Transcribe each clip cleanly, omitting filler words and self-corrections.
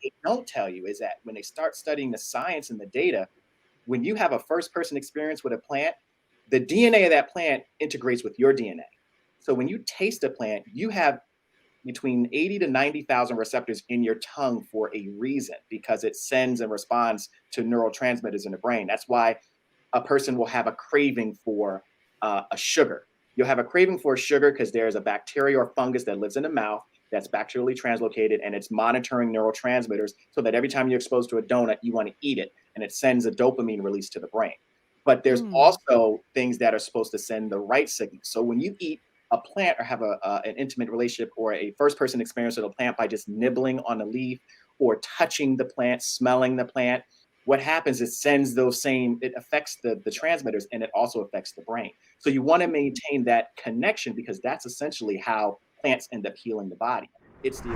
they don't tell you is that when they start studying the science and the data, when you have a first person experience with a plant, the DNA of that plant integrates with your DNA. So when you taste a plant, you have between 80 to 90,000 receptors in your tongue for a reason, because it sends and responds to neurotransmitters in the brain. That's why a person will have a craving for a sugar. You'll have a craving for sugar because there's a bacteria or fungus that lives in the mouth that's bacterially translocated, and it's monitoring neurotransmitters so that every time you're exposed to a donut, you want to eat it, and it sends a dopamine release to the brain. But there's Mm. also things that are supposed to send the right signal. So when you eat a plant or have an intimate relationship or a first person experience with a plant by just nibbling on a leaf or touching the plant, smelling the plant, what happens is sends those same, it affects the transmitters, and it also affects the brain. So you want to maintain that connection, because that's essentially how plants end up healing the body. It's the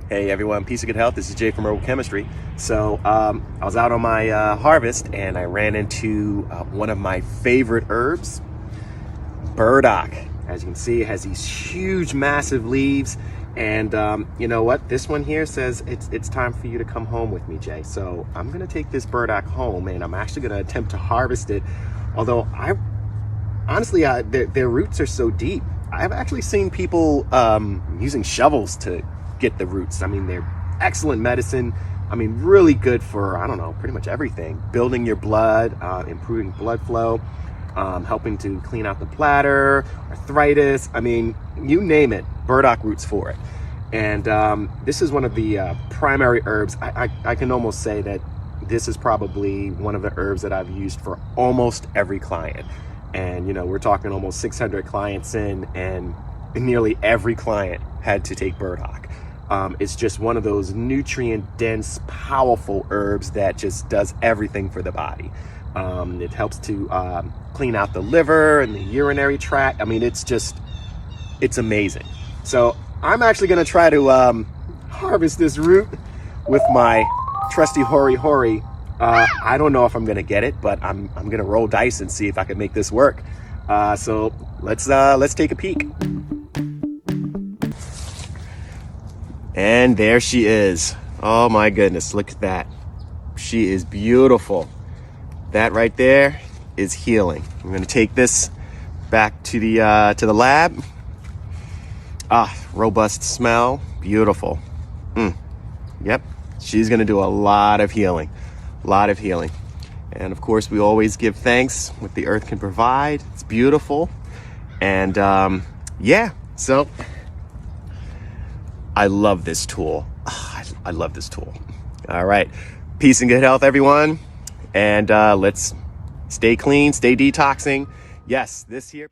Hey everyone, peace and good health. This is Jay from Herbal Kemistry. So I was out on my harvest and I ran into one of my favorite herbs, burdock. As you can see, it has these huge, massive leaves. And you know what? This one here says it's time for you to come home with me, Jay. So I'm gonna take this burdock home, and I'm actually gonna attempt to harvest it. Although honestly, their roots are so deep. I've actually seen people using shovels to get the roots. I mean, they're excellent medicine. I mean, really good for, I don't know, pretty much everything. Building your blood, improving blood flow, helping to clean out the bladder, arthritis. I mean, you name it, burdock roots for it. And this is one of the primary herbs. I can almost say that this is probably one of the herbs that I've used for almost every client. And, you know, we're talking almost 600 clients in, and nearly every client had to take burdock. It's just one of those nutrient-dense, powerful herbs that just does everything for the body. It helps to clean out the liver and the urinary tract. I mean, it's amazing. So I'm actually going to try to harvest this root with my trusty hori. I don't know if I'm going to get it, but I'm going to roll dice and see if I can make this work. So let's take a peek. And there she is. Oh my goodness, look at that. She is beautiful. That right there is healing. I'm gonna take this back to the lab. Robust smell, beautiful. Yep, she's gonna do a lot of healing. And of course, we always give thanks what the earth can provide. It's beautiful. And yeah, so I love this tool. I love this tool. All right. Peace and good health, everyone. And let's stay clean, stay detoxing. Yes, this here.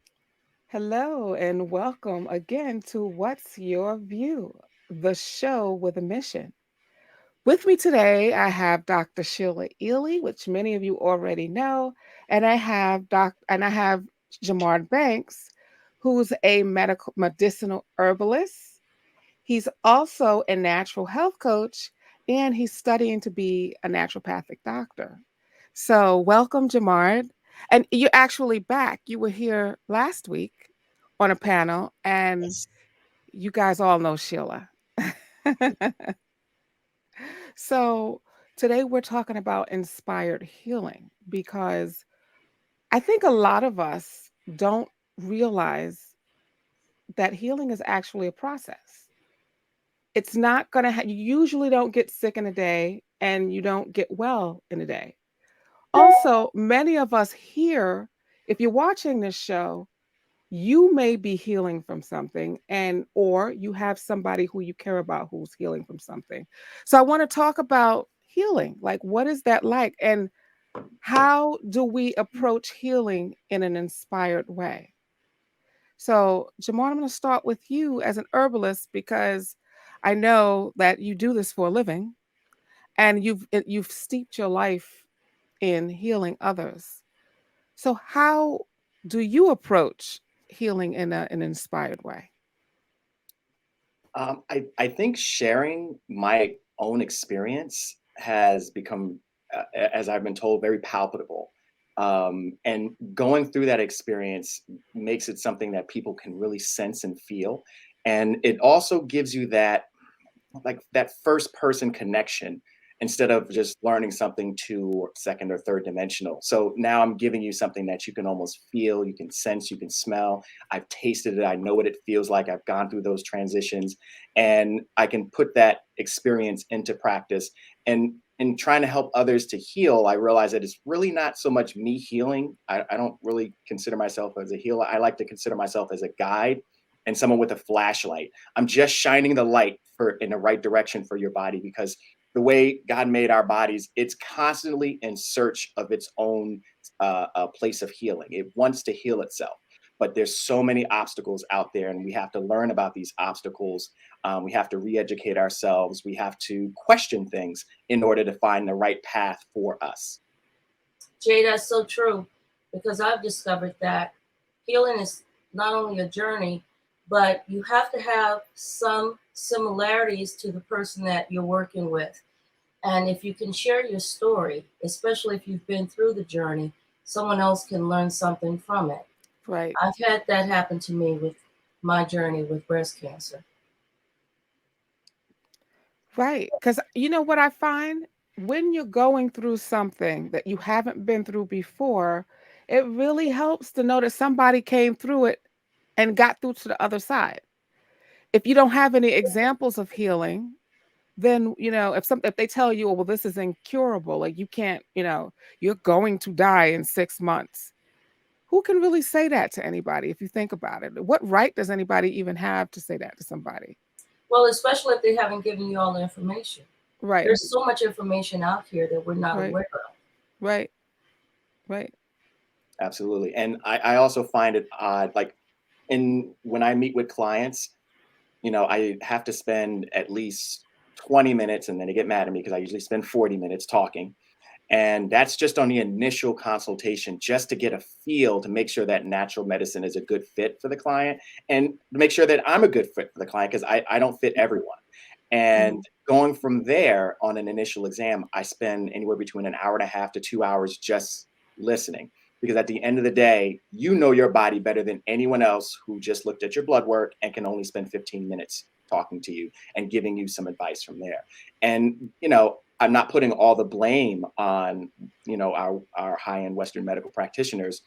Hello, and welcome again to What's Your View, the show with a mission. With me today, I have Dr. Sheila Ealey, which many of you already know, and I have Jamard Banks, who's a medicinal herbalist. He's also a natural health coach, and he's studying to be a naturopathic doctor. So, welcome, Jamard. And you're actually back. You were here last week on a panel, and you guys all know Sheila. So, today we're talking about inspired healing because I think a lot of us don't realize that healing is actually a process. It's not going to you usually don't get sick in a day and you don't get well in a day. Also, many of us here, if you're watching this show, you may be healing from something, and or you have somebody who you care about who's healing from something. So I want to talk about healing. Like, what is that like, and how do we approach healing in an inspired way? So, Jamard, I'm going to start with you as an herbalist because I know that you do this for a living and you've steeped your life in healing others. So, how do you approach healing in an inspired way? I think sharing my own experience has become, as I've been told, very palpable. And going through that experience makes it something that people can really sense and feel. And it also gives you that, like, that first person connection instead of just learning something to second or third dimensional. So now I'm giving you something that you can almost feel, you can sense, you can smell. I've tasted it, I know what it feels like. I've gone through those transitions, and I can put that experience into practice. And in trying to help others to heal, I realize that it's really not so much me healing. I don't really consider myself as a healer. I like to consider myself as a guide and someone with a flashlight. I'm just shining the light for in the right direction for your body, because the way God made our bodies, it's constantly in search of its own place of healing. It wants to heal itself, but there's so many obstacles out there, and we have to learn about these obstacles. We have to re-educate ourselves. We have to question things in order to find the right path for us. Jay, that's so true, because I've discovered that healing is not only a journey, but you have to have some similarities to the person that you're working with. And if you can share your story, especially if you've been through the journey, someone else can learn something from it. Right. I've had that happen to me with my journey with breast cancer. Right. Because you know what I find? When you're going through something that you haven't been through before, it really helps to know that somebody came through it and got through to the other side. If you don't have any examples of healing, then if they tell you, oh, well, this is incurable, like you can't, you're going to die in 6 months. Who can really say that to anybody if you think about it? What right does anybody even have to say that to somebody? Well, especially if they haven't given you all the information. Right. There's so much information out here that we're not Right. aware of. Right. Right. Absolutely. And I also find it odd, like when I meet with clients, I have to spend at least 20 minutes, and then they get mad at me because I usually spend 40 minutes talking. And that's just on the initial consultation, just to get a feel to make sure that natural medicine is a good fit for the client, and to make sure that I'm a good fit for the client, because I don't fit everyone. And going from there on an initial exam, I spend anywhere between an hour and a half to 2 hours just listening. Because at the end of the day, you know your body better than anyone else who just looked at your blood work and can only spend 15 minutes talking to you and giving you some advice from there. And, I'm not putting all the blame on, our high-end Western medical practitioners,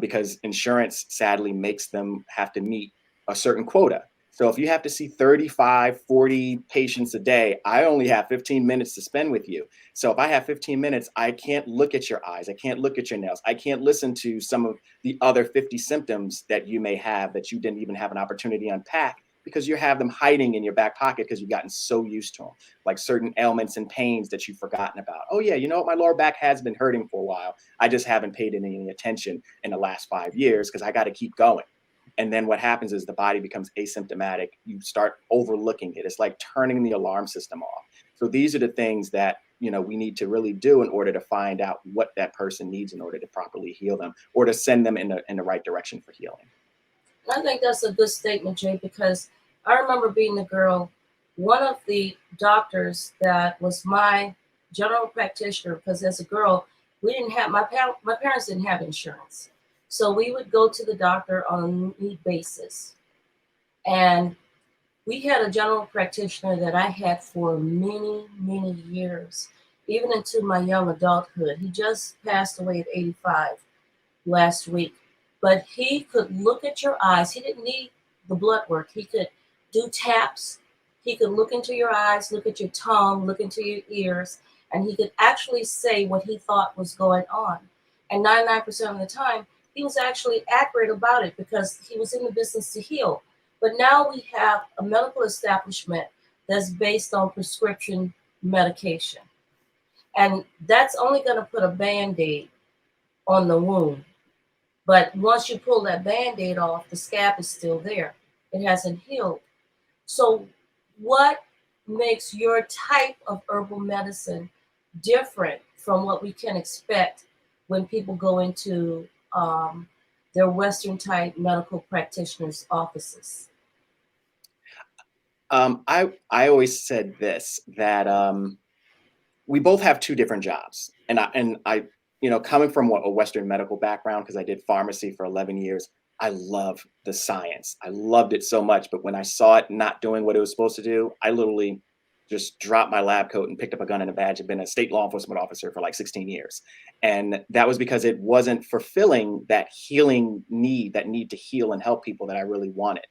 because insurance sadly makes them have to meet a certain quota. So if you have to see 35, 40 patients a day, I only have 15 minutes to spend with you. So if I have 15 minutes, I can't look at your eyes. I can't look at your nails. I can't listen to some of the other 50 symptoms that you may have that you didn't even have an opportunity to unpack, because you have them hiding in your back pocket because you've gotten so used to them, like certain ailments and pains that you've forgotten about. Oh yeah, you know what? My lower back has been hurting for a while. I just haven't paid any attention in the last 5 years because I got to keep going. And then what happens is the body becomes asymptomatic. You start overlooking it. It's like turning the alarm system off. So these are the things that we need to really do in order to find out what that person needs in order to properly heal them, or to send them in the right direction for healing. I think that's a good statement, Jay, because I remember being a girl, one of the doctors that was my general practitioner, because as a girl, we didn't have, my parents didn't have insurance. So we would go to the doctor on a need basis. And we had a general practitioner that I had for many, many years, even into my young adulthood. He just passed away at 85 last week. But he could look at your eyes. He didn't need the blood work. He could do taps. He could look into your eyes, look at your tongue, look into your ears, and he could actually say what he thought was going on. And 99% of the time, he was actually accurate about it because he was in the business to heal. But now we have a medical establishment that's based on prescription medication. And that's only going to put a Band-Aid on the wound. But once you pull that Band-Aid off, the scab is still there. It hasn't healed. So what makes your type of herbal medicine different from what we can expect when people go into their Western type medical practitioners' offices? I always said this, that we both have two different jobs, and I coming from a Western medical background, because I did pharmacy for 11 years. I love the science. I loved it so much, but when I saw it not doing what it was supposed to do, I literally just dropped my lab coat and picked up a gun and a badge and been a state law enforcement officer for like 16 years. And that was because it wasn't fulfilling that healing need, that need to heal and help people that I really wanted.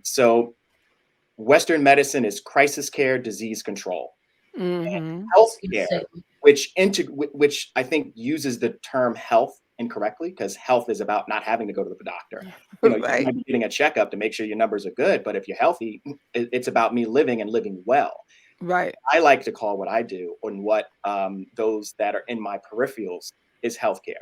So Western medicine is crisis care, disease control. Mm-hmm. Healthcare, which I think uses the term health incorrectly, because health is about not having to go to the doctor. You Right. might be getting a checkup to make sure your numbers are good, but if you're healthy, it's about me living and living well. Right. I like to call what I do, and what those that are in my peripherals, is healthcare.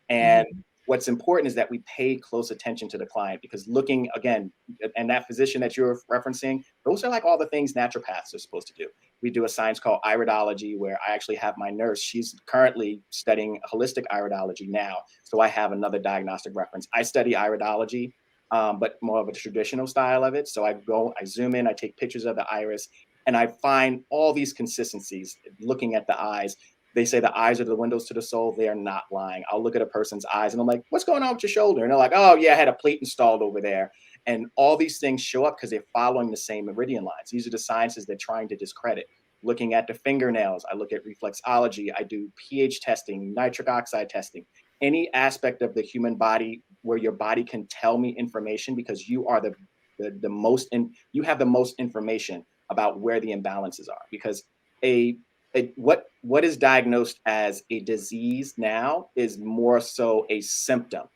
And what's important is that we pay close attention to the client, because looking again, and that physician that you're referencing, those are like all the things naturopaths are supposed to do. We do a science called iridology, where I actually have my nurse. She's currently studying holistic iridology now. So I have another diagnostic reference. I study iridology, but more of a traditional style of it. So I zoom in, I take pictures of the iris, and I find all these consistencies looking at the eyes. They say the eyes are the windows to the soul. They are not lying. I'll look at a person's eyes and I'm like, what's going on with your shoulder? And they're like, oh yeah, I had a plate installed over there. And all these things show up because they're following the same meridian lines. These are the sciences they're trying to discredit. Looking at the fingernails, I look at reflexology. I do pH testing, nitric oxide testing, any aspect of the human body where your body can tell me information, because you are the most, you have the most information about where the imbalances are. Because what is diagnosed as a disease now is more so a symptom.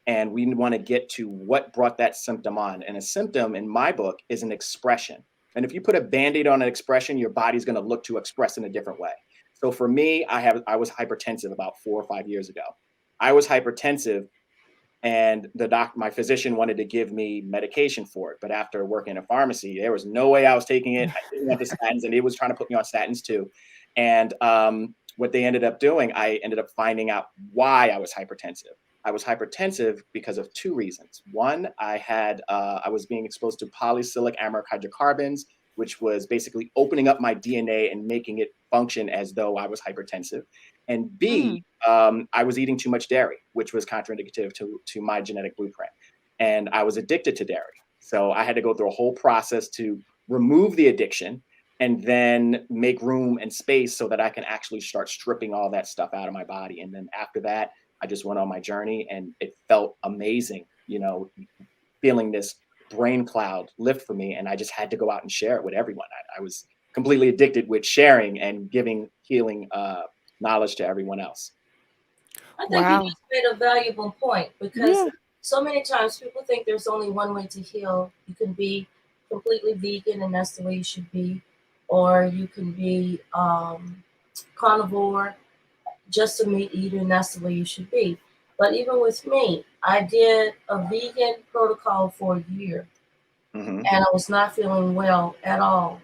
And we want to get to what brought that symptom on. And a symptom, in my book, is an expression. And if you put a Band-Aid on an expression, your body's going to look to express in a different way. So for me, I was hypertensive about 4 or 5 years ago. I was hypertensive, and my physician wanted to give me medication for it. But after working in a pharmacy, there was no way I was taking it. I didn't want the statins, and he was trying to put me on statins too. And what they ended up doing, I ended up finding out why I was hypertensive. I was hypertensive because of two reasons. One, I was being exposed to polycyclic amylic hydrocarbons, which was basically opening up my DNA and making it function as though I was hypertensive. And B, I was eating too much dairy, which was contraindicative to my genetic blueprint. And I was addicted to dairy. So I had to go through a whole process to remove the addiction, and then make room and space so that I can actually start stripping all that stuff out of my body. And then after that, I just went on my journey, and it felt amazing, feeling this brain cloud lift for me. And I just had to go out and share it with everyone. I was completely addicted with sharing and giving healing knowledge to everyone else. I think you just made a valuable point, because so many times people think there's only one way to heal. You can be completely vegan, and that's the way you should be, or you can be carnivore, just a meat eater, and that's the way you should be. But even with me, I did a vegan protocol for a year, and I was not feeling well at all.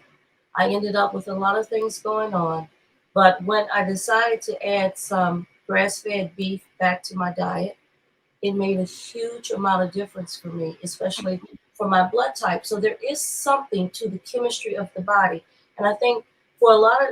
I ended up with a lot of things going on. But when I decided to add some grass-fed beef back to my diet, it made a huge amount of difference for me, especially for my blood type. So there is something to the chemistry of the body. And I think for a lot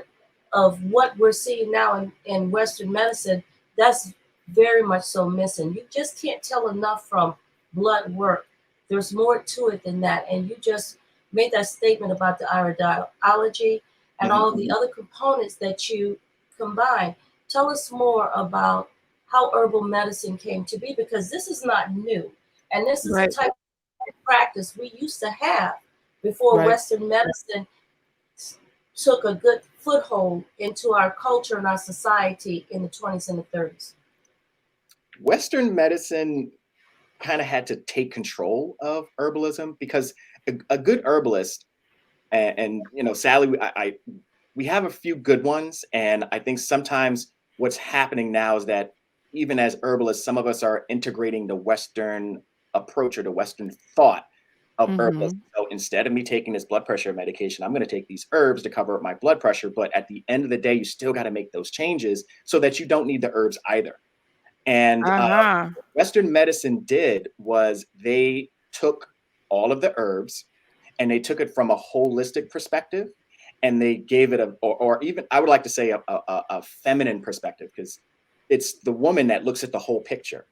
of what we're seeing now in Western medicine, that's very much so missing. You just can't tell enough from blood work. There's more to it than that. And you just made that statement about the iridology and all of the other components that you combine. Tell us more about how herbal medicine came to be, because this is not new. And this is the type of practice we used to have before Western medicine took a good foothold into our culture and our society in the 20s and the 30s. Western medicine kind of had to take control of herbalism, because a good herbalist, and Sally, we have a few good ones. And I think sometimes what's happening now is that even as herbalists, some of us are integrating the Western approach or the Western thought of herbalism. So instead of me taking this blood pressure medication, I'm going to take these herbs to cover up my blood pressure. But at the end of the day, you still got to make those changes so that you don't need the herbs either. And Uh-huh. what Western medicine did was they took all of the herbs and they took it from a holistic perspective, and they gave it or even I would like to say a feminine perspective, because it's the woman that looks at the whole picture.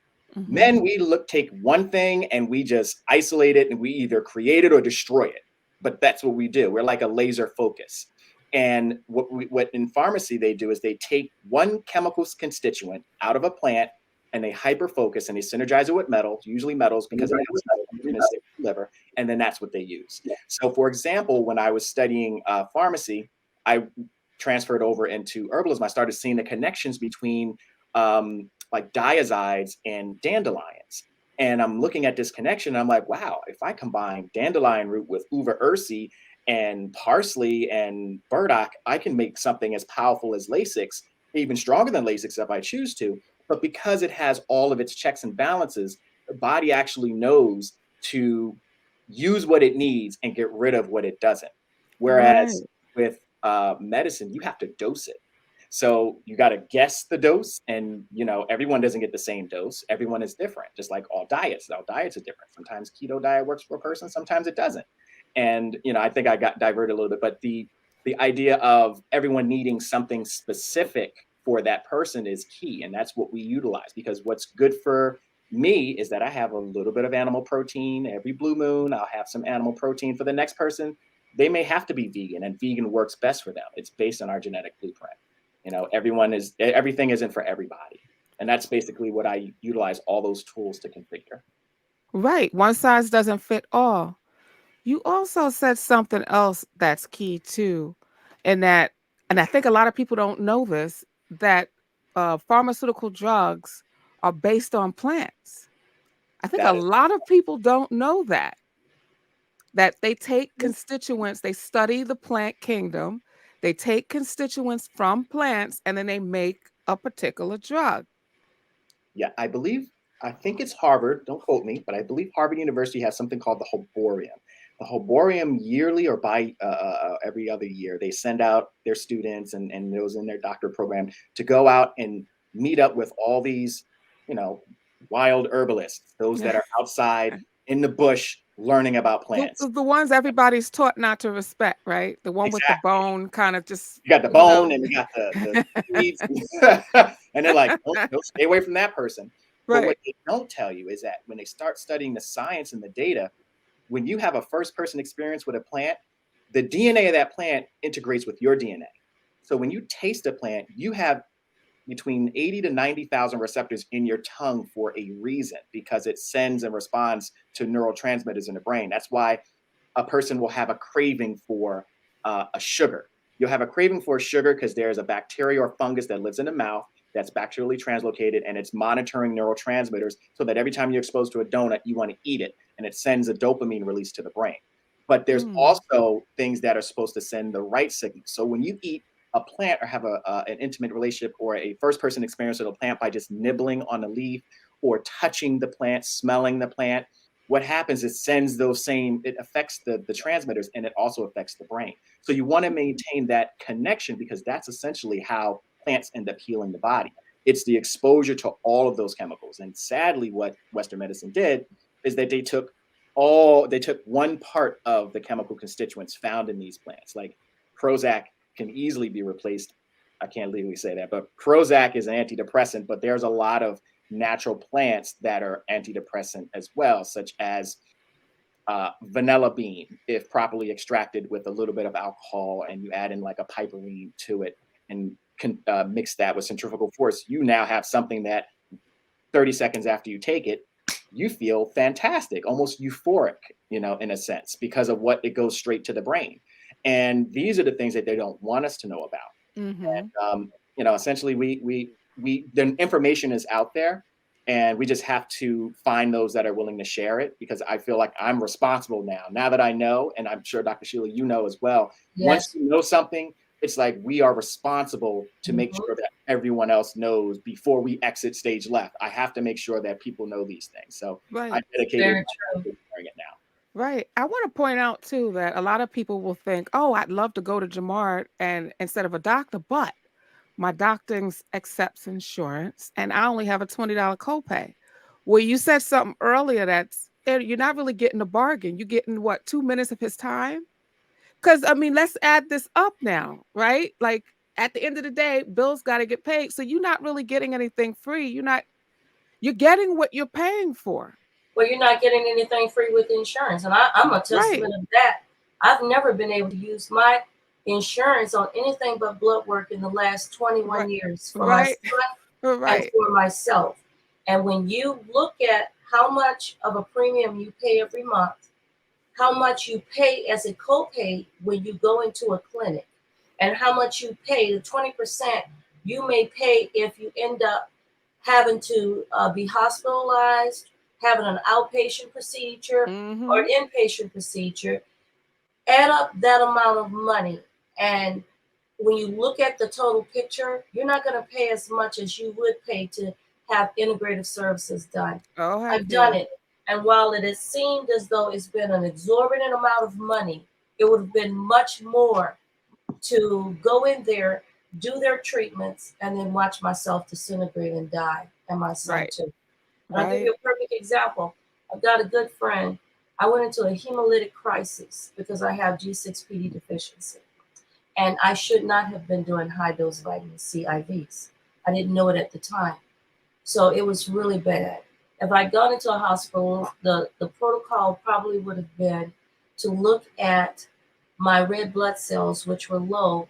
Men, we take one thing and we just isolate it, and we either create it or destroy it. But that's what we do. We're like a laser focus. And what in pharmacy they do is they take one chemical constituent out of a plant and they hyper focus and they synergize it with metals, usually metals, because it has liver, and then that's what they use. So, for example, when I was studying pharmacy, I transferred over into herbalism. I started seeing the connections between like diazides and dandelions. And I'm looking at this connection and I'm like, wow, if I combine dandelion root with uva ursi and parsley and burdock, I can make something as powerful as Lasix, even stronger than Lasix if I choose to. But because it has all of its checks and balances, the body actually knows to use what it needs and get rid of what it doesn't. Whereas with medicine, you have to dose it. So you got to guess the dose, and everyone doesn't get the same dose. Everyone is different, just like all diets. All diets are different. Sometimes keto diet works for a person, sometimes it doesn't. And I think I got diverted a little bit, but the idea of everyone needing something specific for that person is key, and that's what we utilize. Because what's good for me is that I have a little bit of animal protein every blue moon. I'll have some animal protein. For the next person, they may have to be vegan, and vegan works best for them. It's based on our genetic blueprint. Everything isn't for everybody. And that's basically what I utilize all those tools to configure. Right. One size doesn't fit all. You also said something else that's key too, and I think a lot of people don't know this, that pharmaceutical drugs are based on plants. I think a lot of people don't know that they take constituents, they study the plant kingdom, they take constituents from plants, and then they make a particular drug. Yeah, I think it's Harvard, don't quote me, but I believe Harvard University has something called the Herbarium. The Herbarium yearly or by every other year, they send out their students and those in their doctorate program to go out and meet up with all these, wild herbalists, those that are outside in the bush learning about plants. The ones everybody's taught not to respect, right? The one with the bone kind of just... You got the bone and you got the seeds. And they're like, don't stay away from that person. Right. But what they don't tell you is that when they start studying the science and the data, when you have a first-person experience with a plant, the DNA of that plant integrates with your DNA. So when you taste a plant, you have between 80 to 90,000 receptors in your tongue for a reason, because it sends and responds to neurotransmitters in the brain. That's why a person will have a craving for a sugar. You'll have a craving for a sugar because there's a bacteria or fungus that lives in the mouth that's bacterially translocated, and it's monitoring neurotransmitters so that every time you're exposed to a donut, you want to eat it, and it sends a dopamine release to the brain. But there's also things that are supposed to send the right signal. So when you eat a plant or have an intimate relationship or a first-person experience with a plant by just nibbling on a leaf or touching the plant, smelling the plant, what happens is it affects the transmitters, and it also affects the brain. So you want to maintain that connection, because that's essentially how plants end up healing the body. It's the exposure to all of those chemicals. And sadly, what Western medicine did is that they took one part of the chemical constituents found in these plants. Like Prozac can easily be replaced. I can't legally say that, but Prozac is an antidepressant, but there's a lot of natural plants that are antidepressant as well, such as vanilla bean, if properly extracted with a little bit of alcohol, and you add in like a piperine to it and mix that with centrifugal force, you now have something that 30 seconds after you take it, you feel fantastic, almost euphoric, in a sense, because of what it goes straight to the brain. And these are the things that they don't want us to know about. And, essentially the information is out there, and we just have to find those that are willing to share it, because I feel like I'm responsible now that I know, and I'm sure Dr. Sheila, you know as well. Yes. Once you know something, it's like we are responsible to make Mhm. sure that everyone else knows before we exit stage left. I have to make sure that people know these things. So I Right. dedicated Very myself true. to sharing it now. Right. I want to point out too that a lot of people will think, "Oh, I'd love to go to Jamard and instead of a doctor, but my doctor accepts insurance and I only have a $20 copay." Well, you said something earlier that's you're not really getting a bargain. You're getting what, 2 minutes of his time? Because I mean, let's add this up now, right? Like at the end of the day, bills got to get paid. So you're not really getting anything free. You're getting what you're paying for. Well, you're not getting anything free with insurance. And I'm a Right. testament of that. I've never been able to use my insurance on anything but blood work in the last Right. 21 years for my Right. son and Right. for myself. And when you look at how much of a premium you pay every month, how much you pay as a copay when you go into a clinic, and how much you pay, the 20% you may pay if you end up having to be hospitalized, having an outpatient procedure or Mm-hmm. an inpatient procedure, add up that amount of money. And when you look at the total picture, you're not going to pay as much as you would pay to have integrative services done. Oh, heck I've done yeah. it. And while it has seemed as though it's been an exorbitant amount of money, it would have been much more to go in there, do their treatments, and then watch myself disintegrate and die, and my son Right. too. And I'll give Right. you a perfect example. I've got a good friend. I went into a hemolytic crisis because I have G6PD deficiency. And I should not have been doing high dose vitamin C IVs. I didn't know it at the time. So it was really bad. If I'd gone into a hospital, the protocol probably would have been to look at my red blood cells, which were low.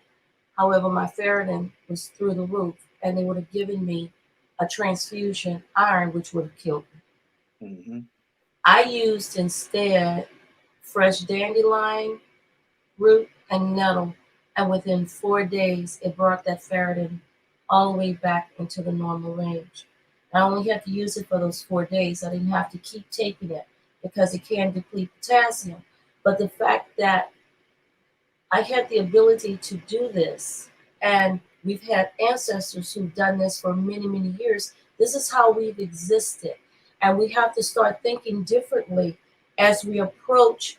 However, my ferritin was through the roof, and they would have given me a transfusion iron, which would have killed me. Mm-hmm. I used instead fresh dandelion root and nettle, and within 4 days, it brought that ferritin all the way back into the normal range. I only had to use it for those 4 days. I didn't have to keep taking it because it can deplete potassium. But the fact that I had the ability to do this, and we've had ancestors who've done this for many, many years. This is how we've existed. And we have to start thinking differently as we approach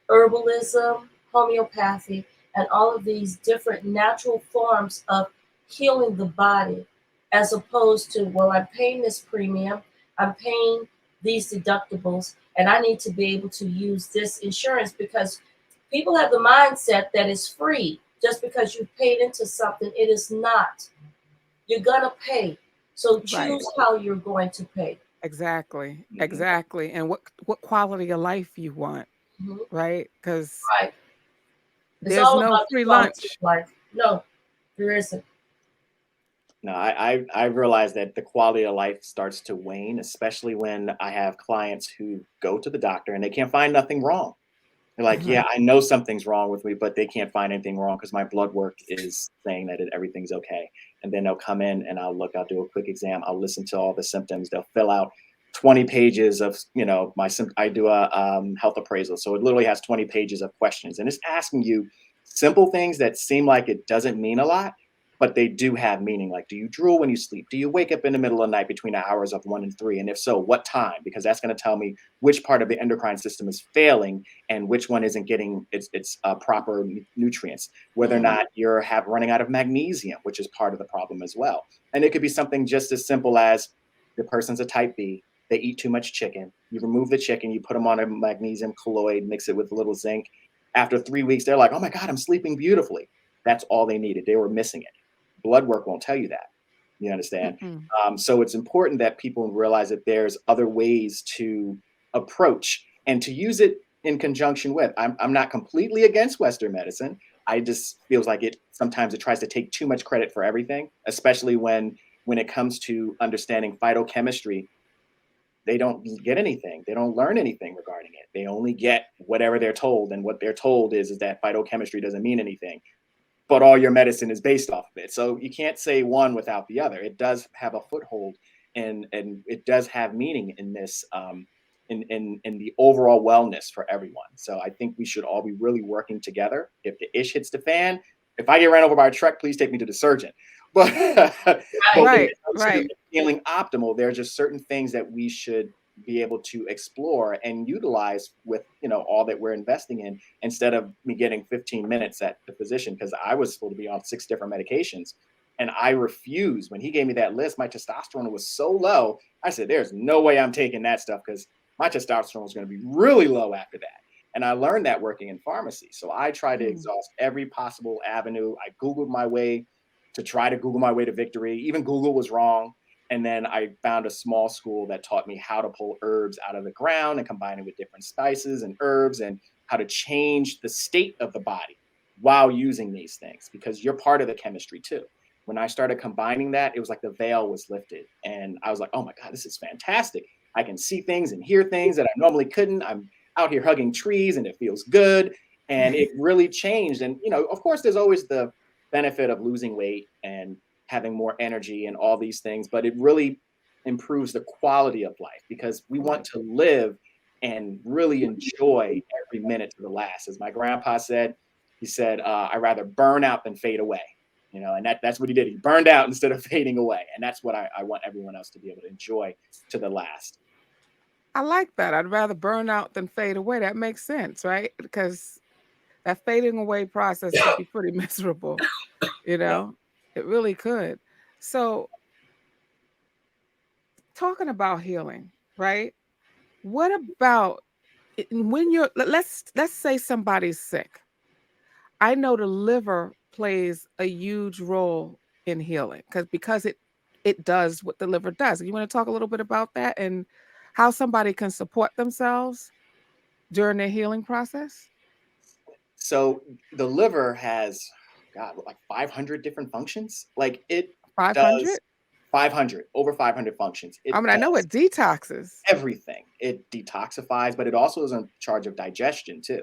herbalism, homeopathy, and all of these different natural forms of healing the body, as opposed to, well, I'm paying this premium, I'm paying these deductibles, and I need to be able to use this insurance because people have the mindset that it's free just because you paid into something. It is not. You're gonna pay. So Right. choose how you're going to pay. Exactly. Mm-hmm. Exactly. And what quality of life you want, Mhm. right? Because Right. It's there's all no about the free quality of lunch. life. No, there isn't. No, I realize that the quality of life starts to wane, especially when I have clients who go to the doctor and they can't find nothing wrong. They're like, yeah, Right. I know something's wrong with me, but they can't find anything wrong because my blood work is saying that everything's okay. And then they'll come in and I'll do a quick exam. I'll listen to all the symptoms. They'll fill out 20 pages of, I do a health appraisal. So it literally has 20 pages of questions and it's asking you simple things that seem like it doesn't mean a lot, but they do have meaning. Like, do you drool when you sleep? Do you wake up in the middle of the night between the hours of 1 and 3? And if so, what time? Because that's going to tell me which part of the endocrine system is failing and which one isn't getting its proper nutrients, whether or Mhm. not you're running out of magnesium, which is part of the problem as well. And it could be something just as simple as the person's a type B, they eat too much chicken. You remove the chicken, you put them on a magnesium colloid, mix it with a little zinc. After 3 weeks, they're like, oh my God, I'm sleeping beautifully. That's all they needed. They were missing it. Blood work won't tell you that. You understand? Mm-mm. So it's important that people realize that there's other ways to approach and to use it in conjunction with. I'm not completely against Western medicine. I just feels like it sometimes it tries to take too much credit for everything, especially when it comes to understanding phytochemistry. They don't get anything. They don't learn anything regarding it. They only get whatever they're told, and what they're told is that phytochemistry doesn't mean anything, but all your medicine is based off of it. So you can't say one without the other. It does have a foothold and it does have meaning in this in the overall wellness for everyone. So I think we should all be really working together. If the ish hits the fan, if I get ran over by a truck, please take me to the surgeon. But, but when Right, it comes right. to feeling optimal, there are just certain things that we should be able to explore and utilize with, all that we're investing in, instead of me getting 15 minutes at the physician, because I was supposed to be on 6 different medications. And I refused. When he gave me that list, my testosterone was so low. I said, there's no way I'm taking that stuff, because my testosterone was going to be really low after that. And I learned that working in pharmacy. So I tried to exhaust every possible avenue. I Googled my way to try to Google my way to victory. Even Google was wrong. And then I found a small school that taught me how to pull herbs out of the ground and combine it with different spices and herbs, and how to change the state of the body while using these things, because you're part of the chemistry too. When I started combining that, it was like the veil was lifted. And I was like, oh my God, this is fantastic. I can see things and hear things that I normally couldn't. I'm out here hugging trees and it feels good. And it really changed. And, of course, there's always the benefit of losing weight and having more energy and all these things, but it really improves the quality of life, because we want to live and really enjoy every minute to the last. As my grandpa said, he said, I'd rather burn out than fade away. And that's what he did. He burned out instead of fading away. And that's what I want everyone else to be able to enjoy to the last. I like that. I'd rather burn out than fade away. That makes sense, right? Because that fading away process could be pretty miserable, Yeah. It really could. So, talking about healing, right? What about when let's say somebody's sick. I know the liver plays a huge role in healing, because it does what the liver does. You want to talk a little bit about that and how somebody can support themselves during their healing process? So the liver has, God, like 500 different functions. Like it does 500? 500, over 500 functions. I It mean, I know does it detoxes. everything. It detoxifies, but it also is in charge of digestion too.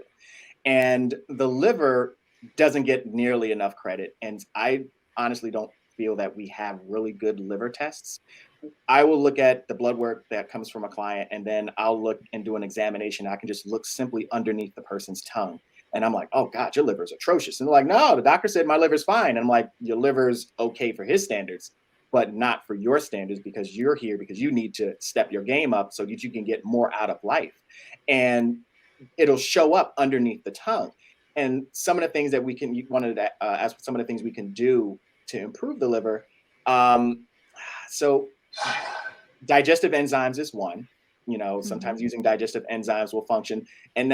And the liver doesn't get nearly enough credit. And I honestly don't feel that we have really good liver tests. I will look at the blood work that comes from a client, and then I'll look and do an examination. I can just look simply underneath the person's tongue. And I'm like, oh God, your liver's atrocious. And they're like, no, the doctor said my liver's fine. And I'm like, your liver's okay for his standards, but not for your standards, because you're here because you need to step your game up so that you can get more out of life. And it'll show up underneath the tongue. And some of the things that you wanted to ask, some of the things we can do to improve the liver. So digestive enzymes is one. Sometimes using digestive enzymes will function, and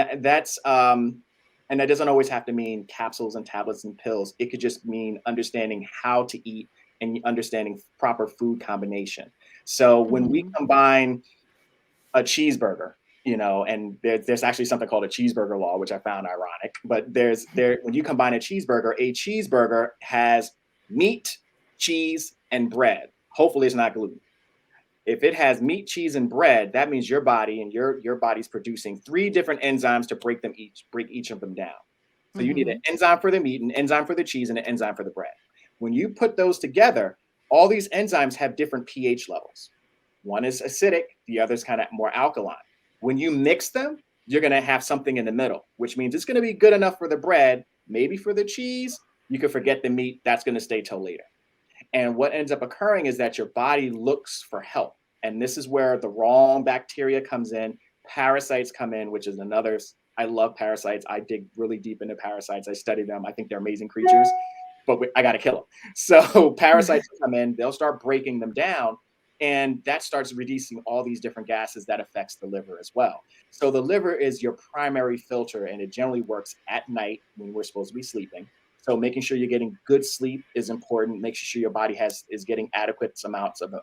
and that doesn't always have to mean capsules and tablets and pills. It could just mean understanding how to eat and understanding proper food combination. So when we combine a cheeseburger, and there's actually something called a cheeseburger law, which I found ironic, but when you combine a cheeseburger has meat, cheese, and bread. Hopefully it's not gluten. If it has meat, cheese, and bread, that means your body and your body's producing 3 different enzymes to break each of them down. So you need an enzyme for the meat, an enzyme for the cheese, and an enzyme for the bread. When you put those together, all these enzymes have different pH levels. One is acidic, the other is kind of more alkaline. When you mix them, you're going to have something in the middle, which means it's going to be good enough for the bread, maybe for the cheese. You can forget the meat. That's going to stay till later. And what ends up occurring is that your body looks for help. And this is where the wrong bacteria comes in. Parasites come in, which is another. I love parasites. I dig really deep into parasites. I study them. I think they're amazing creatures, but I got to kill them. So parasites come in, they'll start breaking them down. And that starts releasing all these different gases that affects the liver as well. So the liver is your primary filter, and it generally works at night when we're supposed to be sleeping. So making sure you're getting good sleep is important. Making sure your body is getting adequate amounts of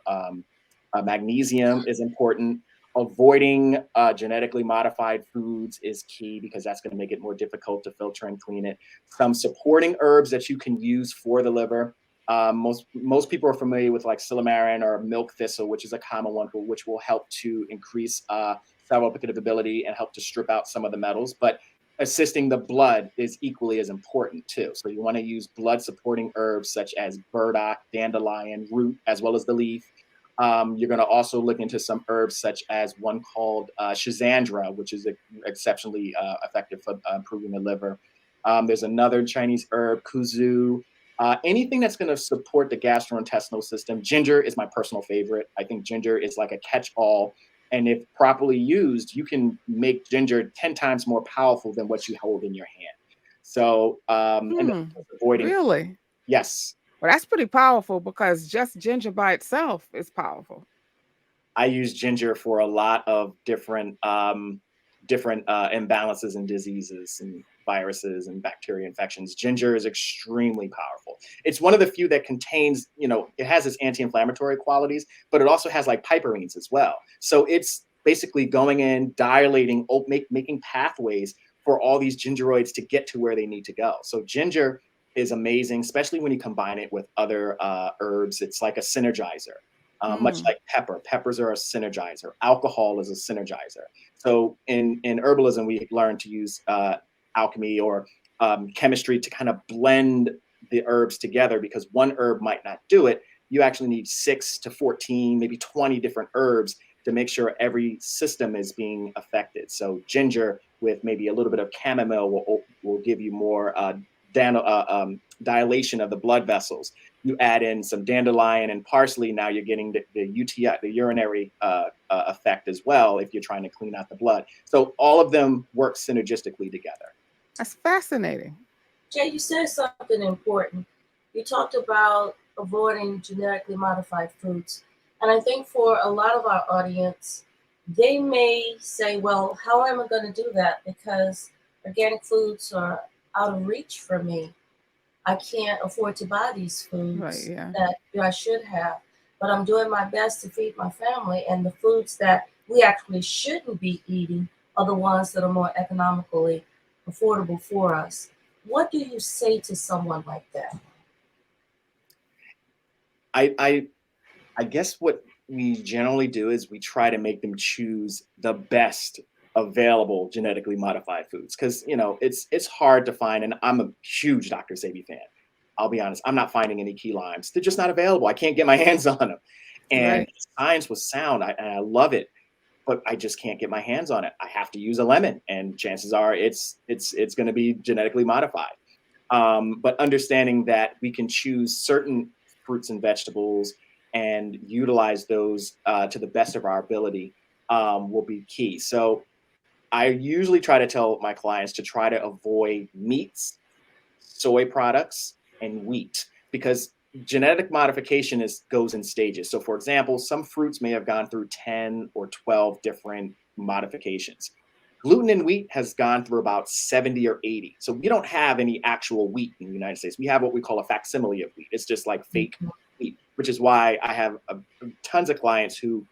magnesium is important. Avoiding genetically modified foods is key, because that's going to make it more difficult to filter and clean it. Some supporting herbs that you can use for the liver. Most people are familiar with like silymarin or milk thistle, which is a common one, which will help to increase cell replicative ability and help to strip out some of the metals. But assisting the blood is equally as important too. So you want to use blood supporting herbs such as burdock, dandelion, root, as well as the leaf. You're going to also look into some herbs such as one called Schizandra, which is exceptionally effective for improving the liver. There's another Chinese herb, kuzu. Anything that's going to support the gastrointestinal system. Ginger is my personal favorite. I think ginger is like a catch-all. And if properly used, you can make ginger 10 times more powerful than what you hold in your hand. So, and avoiding. Really? Yes. Well, that's pretty powerful because just ginger by itself is powerful. I use ginger for a lot of different imbalances and diseases and viruses and bacteria infections. Ginger is extremely powerful. It's one of the few that contains, it has its anti-inflammatory qualities, but it also has like piperines as well. So it's basically going in, dilating, making pathways for all these gingeroids to get to where they need to go. So ginger is amazing, especially when you combine it with other herbs. It's like a synergizer. Much like pepper. Peppers are a synergizer. Alcohol is a synergizer. So in herbalism, we learn to use alchemy or chemistry to kind of blend the herbs together, because one herb might not do it. You actually need 6 to 14, maybe 20 different herbs to make sure every system is being affected. So ginger with maybe a little bit of chamomile will give you more dilation of the blood vessels. You add in some dandelion and parsley, now you're getting the UTI, the urinary effect as well, if you're trying to clean out the blood. So all of them work synergistically together. That's fascinating. Jay, you said something important. You talked about avoiding genetically modified foods. And I think for a lot of our audience, they may say, well, how am I going to do that? Because organic foods are out of reach for me. I can't afford to buy these foods that I should have, but I'm doing my best to feed my family. And the foods that we actually shouldn't be eating are the ones that are more economically affordable for us. What do you say to someone like that? I guess what we generally do is we try to make them choose the best available genetically modified foods, because it's hard to find, and I'm a huge Dr. Sebi fan. I'll be honest, I'm not finding any key limes. They're just not available. I can't get my hands on them. And the science was sound, and I love it, but I just can't get my hands on it. I have to use a lemon, and chances are it's going to be genetically modified. But understanding that we can choose certain fruits and vegetables and utilize those to the best of our ability will be key. So I usually try to tell my clients to try to avoid meats, soy products, and wheat, because genetic modification goes in stages. So for example, some fruits may have gone through 10 or 12 different modifications. Gluten in wheat has gone through about 70 or 80. So we don't have any actual wheat in the United States. We have what we call a facsimile of wheat. It's just like fake wheat, which is why I have tons of clients who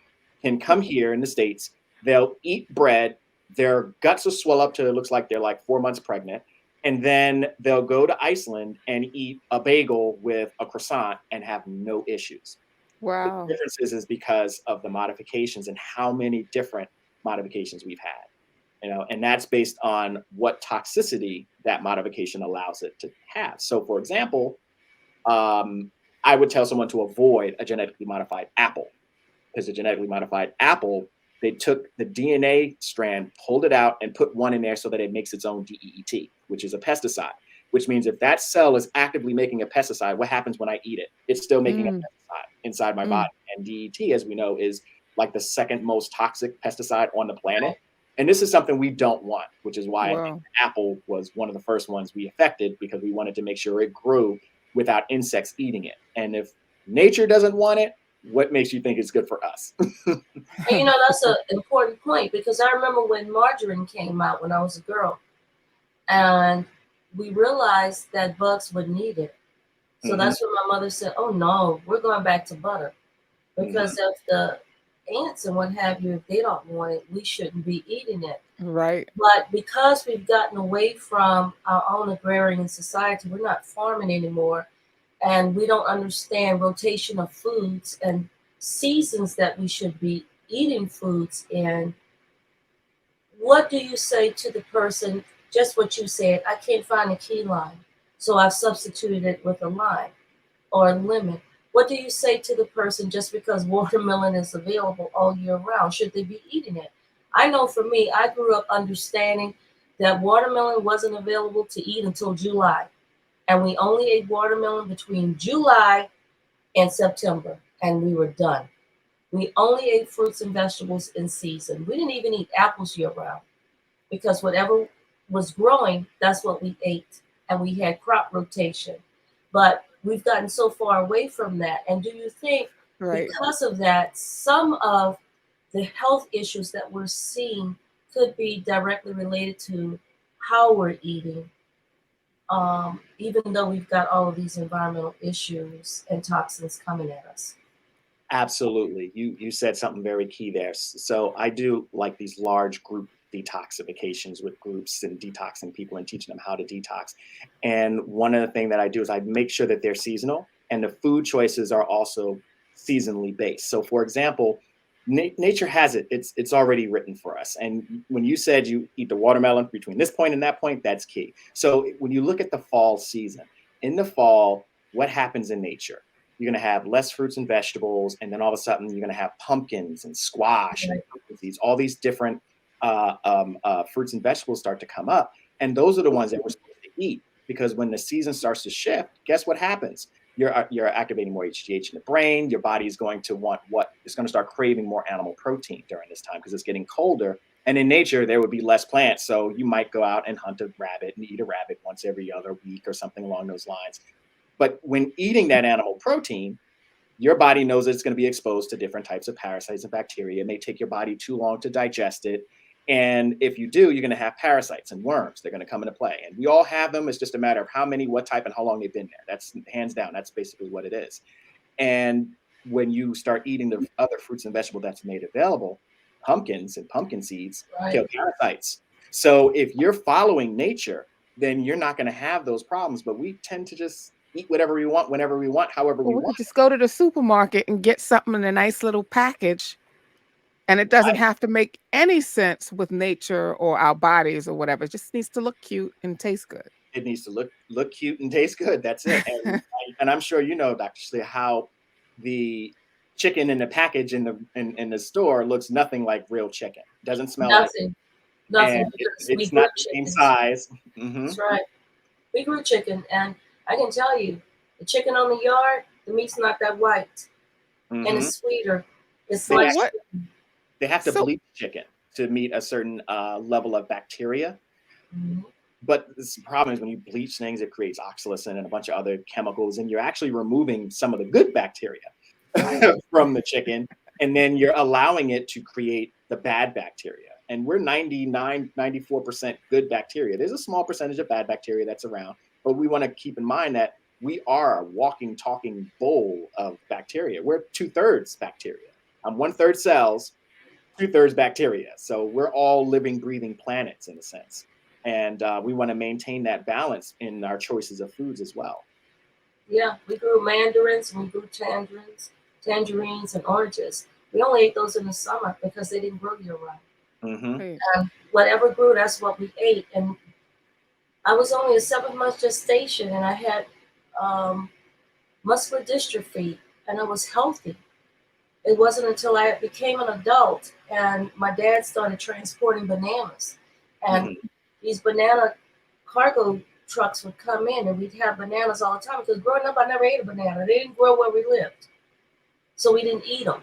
can come here in the States. They'll eat bread. Their guts will swell up till it looks like they're like 4 months pregnant. And then they'll go to Iceland and eat a bagel with a croissant and have no issues. Wow. The difference is because of the modifications and how many different modifications we've had. And that's based on what toxicity that modification allows it to have. So for example, I would tell someone to avoid a genetically modified apple, because a genetically modified apple, they took the DNA strand, pulled it out, and put one in there so that it makes its own DEET, which is a pesticide, which means if that cell is actively making a pesticide, what happens when I eat it? It's still making a pesticide inside my body. And DEET, as we know, is like the second most toxic pesticide on the planet. And this is something we don't want, which is why I think apple was one of the first ones we affected, because we wanted to make sure it grew without insects eating it. And if nature doesn't want it, what makes you think it's good for us? And that's an important point, because I remember when margarine came out when I was a girl, and we realized that bugs would need it. So that's when my mother said, oh no, we're going back to butter, because of the ants and what have you. If they don't want it, we shouldn't be eating it. Right. But because we've gotten away from our own agrarian society, we're not farming anymore, and we don't understand rotation of foods and seasons that we should be eating foods in. What do you say to the person, just what you said, I can't find a key lime, so I've substituted it with a lime or a lemon? What do you say to the person just because watermelon is available all year round? Should they be eating it? I know for me, I grew up understanding that watermelon wasn't available to eat until July. And we only ate watermelon between July and September, and we were done. We only ate fruits and vegetables in season. We didn't even eat apples year round because whatever was growing, that's what we ate. And we had crop rotation. But we've gotten so far away from that. And do you think Right. because of that, some of the health issues that we're seeing could be directly related to how we're eating, even though we've got all of these environmental issues and toxins coming at us? Absolutely. You said something very key there. So I do like these large group detoxifications with groups and detoxing people and teaching them how to detox. And one of the things that I do is I make sure that they're seasonal and the food choices are also seasonally based. So for example, nature has it. It's already written for us. And when you said you eat the watermelon between this point and that point, that's key. So when you look at the fall season, in the fall, what happens in nature? You're going to have less fruits and vegetables, and then all of a sudden you're going to have pumpkins and squash and pumpkin seeds, all these different fruits and vegetables start to come up. And those are the ones that we're supposed to eat, because when the season starts to shift, guess what happens? You're activating more HGH in the brain. Your body is going to want it's going to start craving more animal protein during this time because it's getting colder. And in nature, there would be less plants. So you might go out and hunt a rabbit and eat a rabbit once every other week or something along those lines. But when eating that animal protein, your body knows it's going to be exposed to different types of parasites and bacteria. It may take your body too long to digest it. And if you do, you're going to have parasites and worms. They're going to come into play. And we all have them. It's just a matter of how many, what type, and how long they've been there. That's hands down. That's basically what it is. And when you start eating the other fruits and vegetables that's made available, pumpkins and pumpkin seeds kill parasites. So if you're following nature, then you're not going to have those problems. But we tend to just eat whatever we want, whenever we want, however we We want. could just go to the supermarket and get something in a nice little package, and it doesn't have to make any sense with nature or our bodies or whatever. It just needs to look cute and taste good. It needs to look cute and taste good. That's it. And I'm sure you know, Dr. Shlee, how the chicken in the package in the store looks nothing like real chicken. Doesn't smell Nothing. And it's not the same size. Mm-hmm. That's right. We grew chicken, and I can tell you, the chicken on the yard, the meat's not that white, and it's sweeter. It's They like they have to bleach chicken to meet a certain level of bacteria. But the problem is when you bleach things, it creates oxalate and a bunch of other chemicals, and you're actually removing some of the good bacteria from the chicken, and then you're allowing it to create the bad bacteria. And we're 94% good bacteria. There's a small percentage of bad bacteria that's around, but we want to keep in mind that we are a walking, talking bowl of bacteria. We're 2/3 bacteria. I'm 1/3 cells, 2/3 bacteria. So we're all living, breathing planets in a sense. And we want to maintain that balance in our choices of foods as well. Yeah, we grew mandarins and we grew tangerines and oranges. We only ate those in the summer because they didn't grow year round. And whatever grew, that's what we ate. And I was only a 7-month gestation, and I had muscular dystrophy, and I was healthy. It wasn't until I became an adult and my dad started transporting bananas, and these banana cargo trucks would come in, and we'd have bananas all the time. Because growing up, I never ate a banana. They didn't grow where we lived, so we didn't eat them.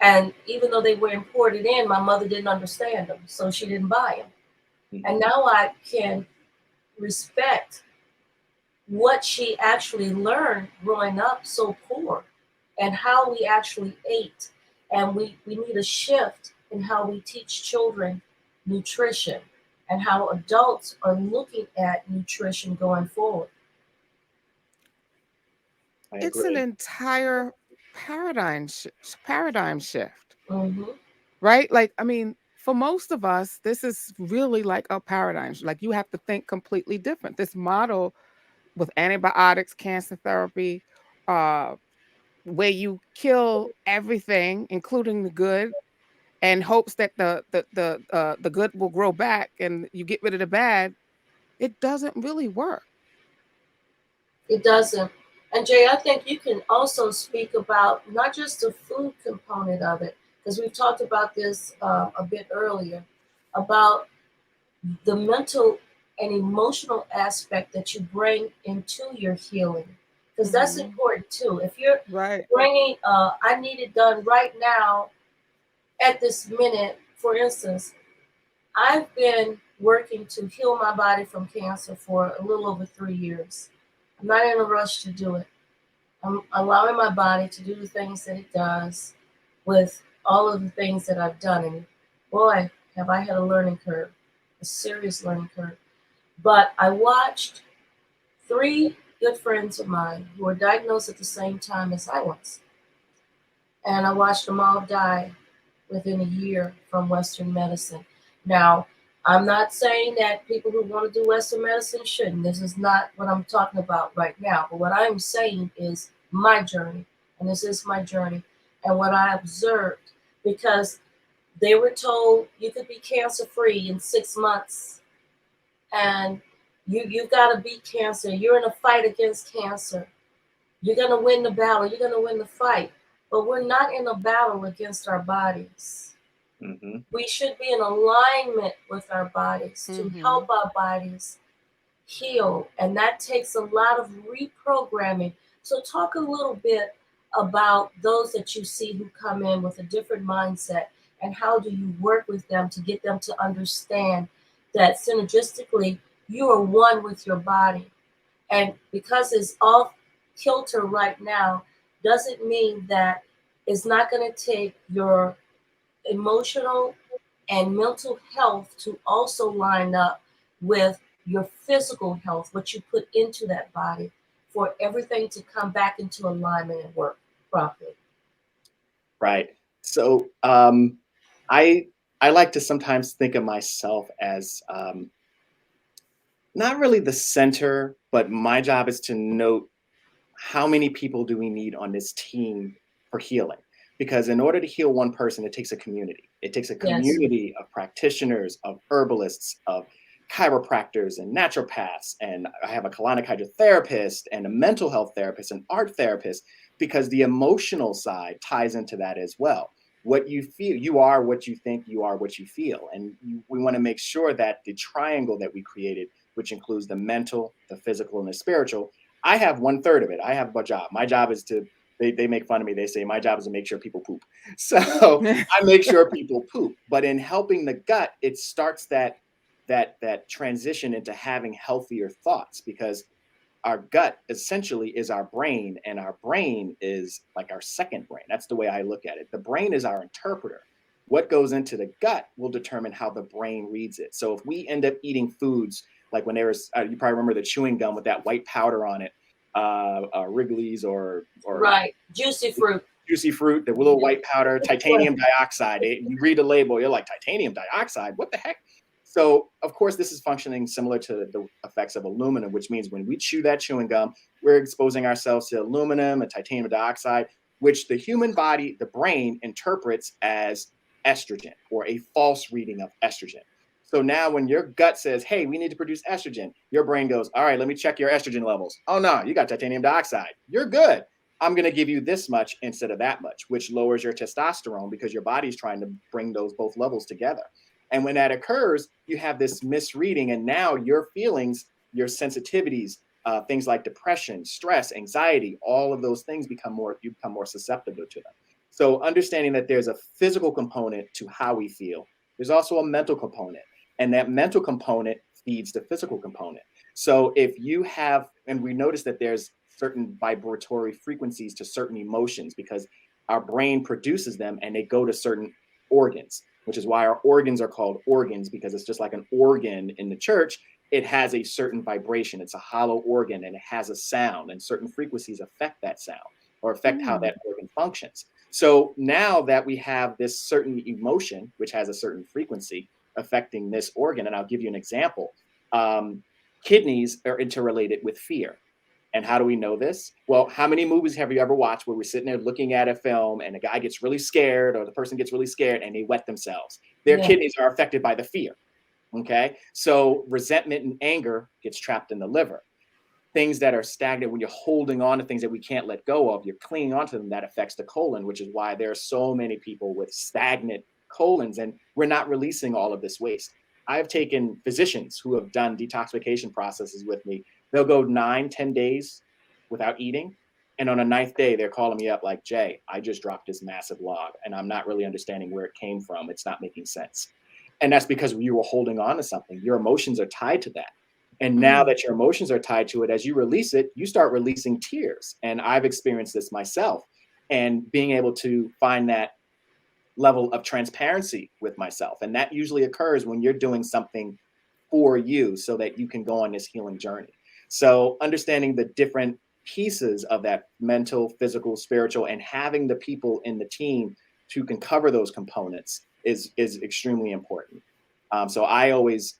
And even though they were imported in, my mother didn't understand them, so she didn't buy them. And now I can respect what she actually learned growing up so poor and how we actually ate. And we need a shift in how we teach children nutrition and how adults are looking at nutrition going forward. It's an entire paradigm shift, right? Like, I mean, for most of us, this is really like a paradigm. Like, you have to think completely different. This model with antibiotics, cancer therapy, where you kill everything, including the good, and hopes that the good will grow back, and you get rid of the bad. It doesn't really work. It doesn't. And Jay, I think you can also speak about not just the food component of it, because we've talked about this a bit earlier, about the mental and emotional aspect that you bring into your healing, because that's Mhm. important too. If you're Right. bringing, I need it done right now at this minute, for instance, I've been working to heal my body from cancer for a little over 3 years. I'm not in a rush to do it. I'm allowing my body to do the things that it does with all of the things that I've done. And boy, have I had a learning curve, a serious learning curve. But I watched three good friends of mine who were diagnosed at the same time as I was. And I watched them all die within a year from Western medicine. Now, I'm not saying that people who want to do Western medicine shouldn't. This is not what I'm talking about right now. But what I'm saying is my journey. And this is my journey and what I observed. Because they were told you could be cancer free in 6 months. And you've got to beat cancer. You're in a fight against cancer. You're going to win the battle. You're going to win the fight. But we're not in a battle against our bodies. Mm-hmm. We should be in alignment with our bodies to Mhm. help our bodies heal. And that takes a lot of reprogramming. So, talk a little bit about those that you see who come in with a different mindset, and how do you work with them to get them to understand that synergistically you are one with your body. And because it's off kilter right now, doesn't mean that it's not going to take your emotional and mental health to also line up with your physical health, what you put into that body, for everything to come back into alignment and work properly. Right. So I I like to sometimes think of myself as not really the center, but my job is to note how many people do we need on this team for healing? Because in order to heal one person, it takes a community. It takes a Yes. community of practitioners, of herbalists, of chiropractors and naturopaths. And I have a colonic hydrotherapist and a mental health therapist and art therapist, because the emotional side ties into that as well. What you feel, you are what you think, you are what you feel. And we want to make sure that the triangle that we created, which includes the mental, the physical, and the spiritual, I have one third of it. I have a job. My job is to, they make fun of me. They say my job is to make sure people poop. So I make sure people poop. But in helping the gut, it starts that transition into having healthier thoughts, because our gut essentially is our brain, and our brain is like our second brain. That's the way I look at it. The brain is our interpreter. What goes into the gut will determine how the brain reads it. So if we end up eating foods like when there was, you probably remember the chewing gum with that white powder on it, Wrigley's or Right. Juicy fruit. juicy fruit, the little white powder, titanium dioxide. You read the label, you're like, titanium dioxide? What the heck? So, of course, this is functioning similar to the effects of aluminum, which means when we chew that chewing gum, we're exposing ourselves to aluminum and titanium dioxide, which the human body, the brain, interprets as estrogen, or a false reading of estrogen. So now when your gut says, hey, we need to produce estrogen, your brain goes, all right, let me check your estrogen levels. Oh, no, you got titanium dioxide. You're good. I'm going to give you this much instead of that much, which lowers your testosterone because your body's trying to bring those both levels together. And when that occurs, you have this misreading, and now your feelings, your sensitivities, things like depression, stress, anxiety, all of those things you become more susceptible to them. So understanding that there's a physical component to how we feel, there's also a mental component, and that mental component feeds the physical component. So if you have, and we notice that there's certain vibratory frequencies to certain emotions because our brain produces them and they go to certain organs, which is why our organs are called organs, because it's just like an organ in the church. It has a certain vibration. It's a hollow organ and it has a sound, and certain frequencies affect that sound or affect how Mm. that organ functions. So now that we have this certain emotion, which has a certain frequency affecting this organ, and I'll give you an example. Kidneys are interrelated with fear. And how do we know this? Well, how many movies have you ever watched where we're sitting there looking at a film and a guy gets really scared, or the person gets really scared and they wet themselves? Their Yeah. kidneys are affected by the fear. Okay. So resentment and anger gets trapped in the liver. Things that are stagnant, when you're holding on to things that we can't let go of, you're clinging onto them, that affects the colon, which is why there are so many people with stagnant colons and we're not releasing all of this waste. I've taken physicians who have done detoxification processes with me. They'll go 9-10 days without eating. And on a 9th day, they're calling me up like, Jay, I just dropped this massive log and I'm not really understanding where it came from. It's not making sense. And that's because you were holding on to something. Your emotions are tied to that. And now that your emotions are tied to it, as you release it, you start releasing tears. And I've experienced this myself. And being able to find that level of transparency with myself. And that usually occurs when you're doing something for you so that you can go on this healing journey. So understanding the different pieces of that mental, physical, spiritual, and having the people in the team who can cover those components is extremely important. So I always,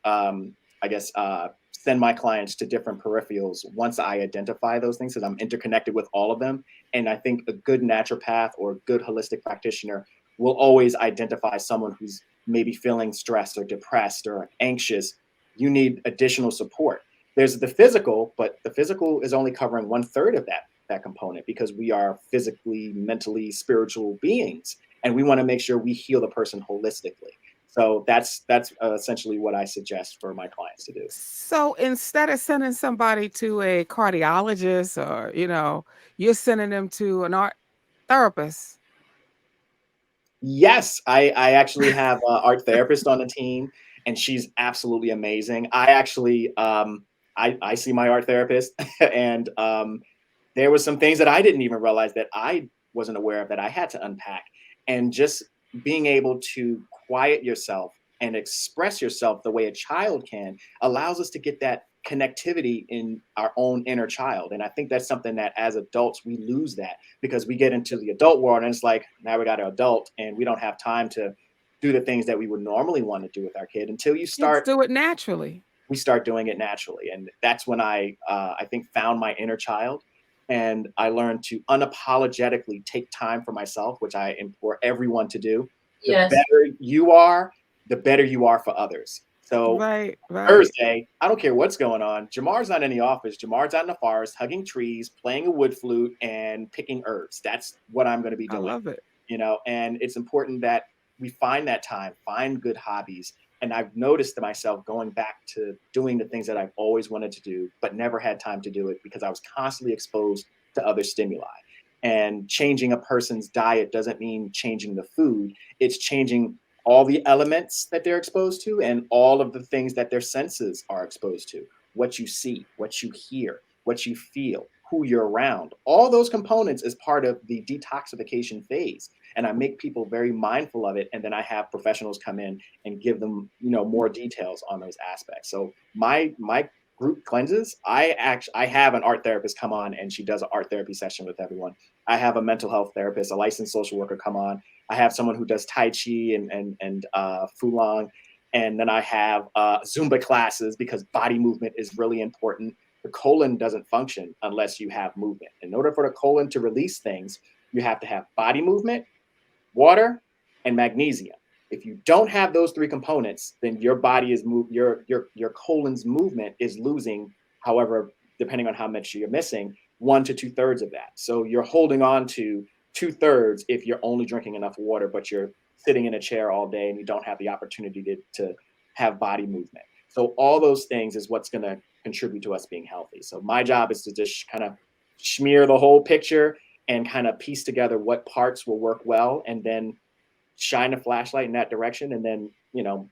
send my clients to different peripherals once I identify those things, because I'm interconnected with all of them. And I think a good naturopath or a good holistic practitioner will always identify someone who's maybe feeling stressed or depressed or anxious. You need additional support. There's the physical, but the physical is only covering 1/3 of that component, because we are physically, mentally, spiritual beings, and we want to make sure we heal the person holistically. So that's essentially what I suggest for my clients to do. So instead of sending somebody to a cardiologist, or you're sending them to an art therapist. Yes, I actually have an art therapist on the team, and she's absolutely amazing. I actually I see my art therapist, and there was some things that I didn't even realize that I wasn't aware of that I had to unpack. And just being able to quiet yourself and express yourself the way a child can allows us to get that connectivity in our own inner child. And I think that's something that as adults, we lose that, because we get into the adult world and it's like, now we got an adult and we don't have time to do the things that we would normally want to do with our kid until you Kids start do it naturally. we start doing it naturally. And that's when I think found my inner child, and I learned to unapologetically take time for myself, which I implore everyone to do. The Yes. better you are, the better you are for others. So Right. Thursday, I don't care what's going on. Jamar's not in the office. Jamar's out in the forest, hugging trees, playing a wood flute, and picking herbs. That's what I'm going to be I doing. love it. And it's important that we find that time, find good hobbies. And I've noticed to myself going back to doing the things that I've always wanted to do, but never had time to do it because I was constantly exposed to other stimuli. And changing a person's diet doesn't mean changing the food, it's changing all the elements that they're exposed to and all of the things that their senses are exposed to. What you see, what you hear, what you feel, who you're around. All those components is part of the detoxification phase. And I make people very mindful of it. And then I have professionals come in and give them, more details on those aspects. So my group cleanses, I have an art therapist come on and she does an art therapy session with everyone. I have a mental health therapist, a licensed social worker come on. I have someone who does Tai Chi and Fulong. And then I have Zumba classes, because body movement is really important. The colon doesn't function unless you have movement. In order for the colon to release things, you have to have body movement, water, and magnesium. If you don't have those 3 components, then your body is your colon's movement is losing, however, depending on how much you're missing, 1 to 2/3 of that. So you're holding on to 2/3 if you're only drinking enough water, but you're sitting in a chair all day and you don't have the opportunity to have body movement. So all those things is what's going to contribute to us being healthy. So my job is to just kind of smear the whole picture and kind of piece together what parts will work well, and then shine a flashlight in that direction. And then,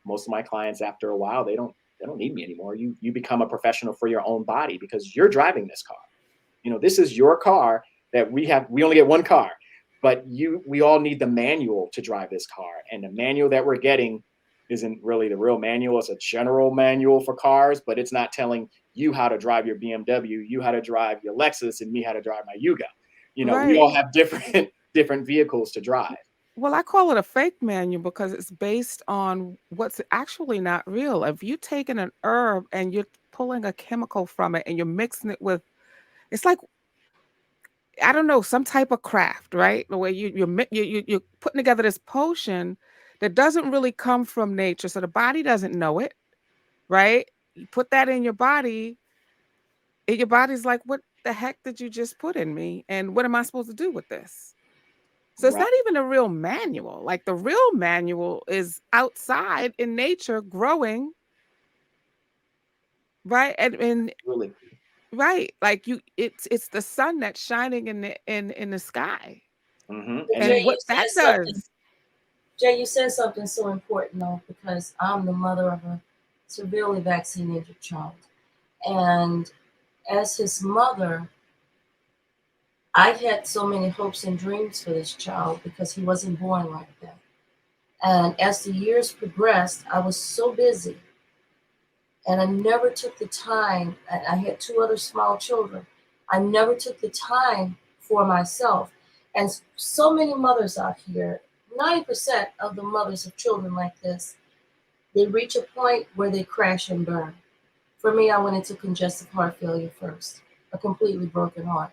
most of my clients, after a while, they don't need me anymore. You become a professional for your own body, because you're driving this car. This is your car that we only get one car, but we all need the manual to drive this car. And the manual that we're getting isn't really the real manual. It's a general manual for cars, but it's not telling you how to drive your BMW, you how to drive your Lexus, and me how to drive my Yugo. We all have different vehicles to drive. Well, I call it a fake manual because it's based on what's actually not real. If you're taking an herb and you're pulling a chemical from it and you're mixing it with, it's like, I don't know, some type of craft, right? The way you're putting together this potion that doesn't really come from nature, so the body doesn't know it, right? You put that in your body, and your body's like, "What the heck did you just put in me? And what am I supposed to do with this?" So it's Right. not even a real manual. Like, the real manual is outside in nature growing right? And Really. right, like it's the sun that's shining in the sky, But And Jay, and you what that said something. does. Jay, you said something so important though, because I'm the mother of a severely vaccine injured child. And as his mother, I had so many hopes and dreams for this child because he wasn't born like that. And as the years progressed, I was so busy and I never took the time. I had two other small children. I never took the time for myself. And so many mothers out here, 90% of the mothers of children like this, they reach a point where they crash and burn. For me, I went into congestive heart failure first, a completely broken heart,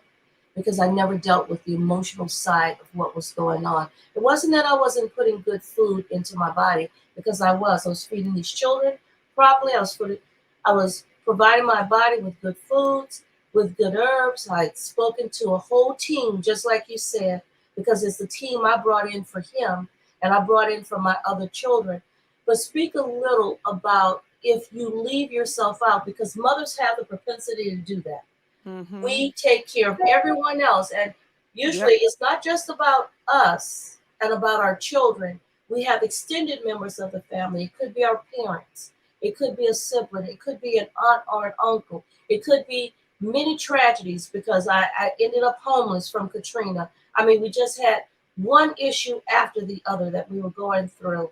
because I never dealt with the emotional side of what was going on. It wasn't that I wasn't putting good food into my body, because I was. I was feeding these children properly. I was providing my body with good foods, with good herbs. I'd spoken to a whole team, just like you said, because it's the team I brought in for him and I brought in for my other children. But speak a little about if you leave yourself out, because mothers have the propensity to do that. Mm-hmm. We take care of everyone else. And Yep. usually it's not just about us and about our children. We have extended members of the family. It could be our parents. It could be a sibling. It could be an aunt or an uncle. It could be many tragedies because I ended up homeless from Katrina. I mean, we just had one issue after the other that we were going through.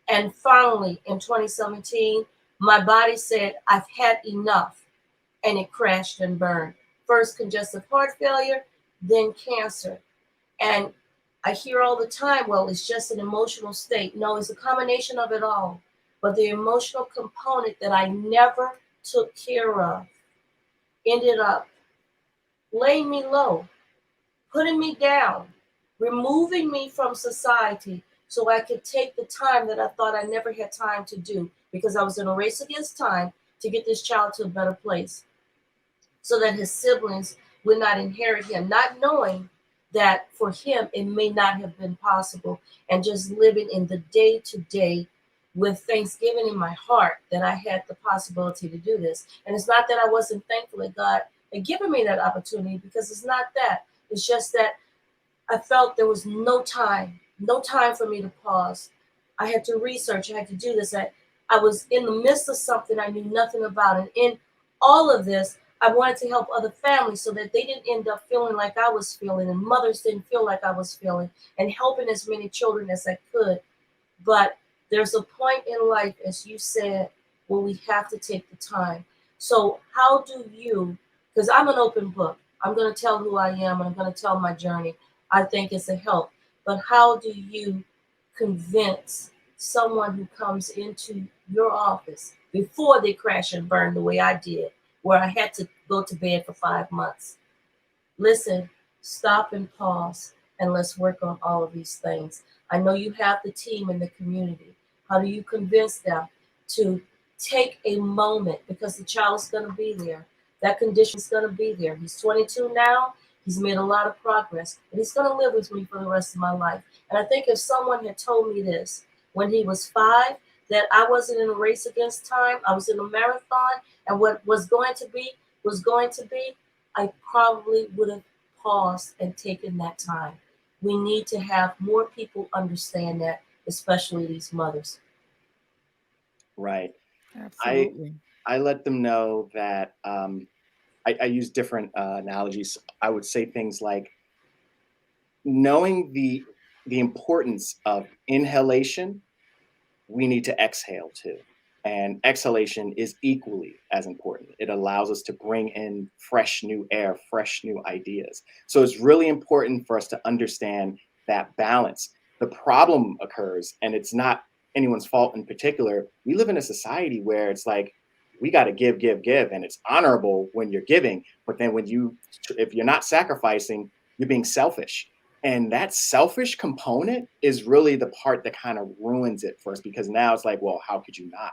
And finally, in 2017, my body said, I've had enough. And it crashed and burned. First congestive heart failure, then cancer. And I hear all the time, well, it's just an emotional state. No, it's a combination of it all. But the emotional component that I never took care of ended up laying me low, putting me down, removing me from society so I could take the time that I thought I never had time to do because I was in a race against time to get this child to a better place so that his siblings would not inherit him, not knowing that for him it may not have been possible, and just living in the day to day with thanksgiving in my heart that I had the possibility to do this. And it's not that I wasn't thankful that God had given me that opportunity, because it's not that. It's just that I felt there was no time for me to pause. I had to research, I had to do this. I was in the midst of something I knew nothing about. And in all of this, I wanted to help other families so that they didn't end up feeling like I was feeling, and mothers didn't feel like I was feeling, and helping as many children as I could. But there's a point in life, as you said, where we have to take the time. So, how do you, because I'm an open book, I'm going to tell who I am and I'm going to tell my journey. I think it's a help. But how do you convince someone who comes into your office before they crash and burn the way I did, where I had to go to bed for 5 months? Listen, stop and pause, and let's work on all of these things. I know you have the team in the community. How do you convince them to take a moment, because the child is going to be there? That condition is going to be there. He's 22 now. He's made a lot of progress, but he's going to live with me for the rest of my life. And I think if someone had told me this when he was 5, that I wasn't in a race against time, I was in a marathon, and what was going to be was going to be, I probably would have paused and taken that time. We need to have more people understand that, especially these mothers. right. I Absolutely. I let them know that I use different analogies. I would say things like knowing the importance of inhalation, we need to exhale too. And exhalation is equally as important. It allows us to bring in fresh new air, fresh new ideas. So it's really important for us to understand that balance. The problem occurs, and it's not anyone's fault in particular. We live in a society where it's like, we got to give, give, give. And it's honorable when you're giving. But then if you're not sacrificing, you're being selfish. And that selfish component is really the part that kind of ruins it for us, because now it's like, well, how could you not?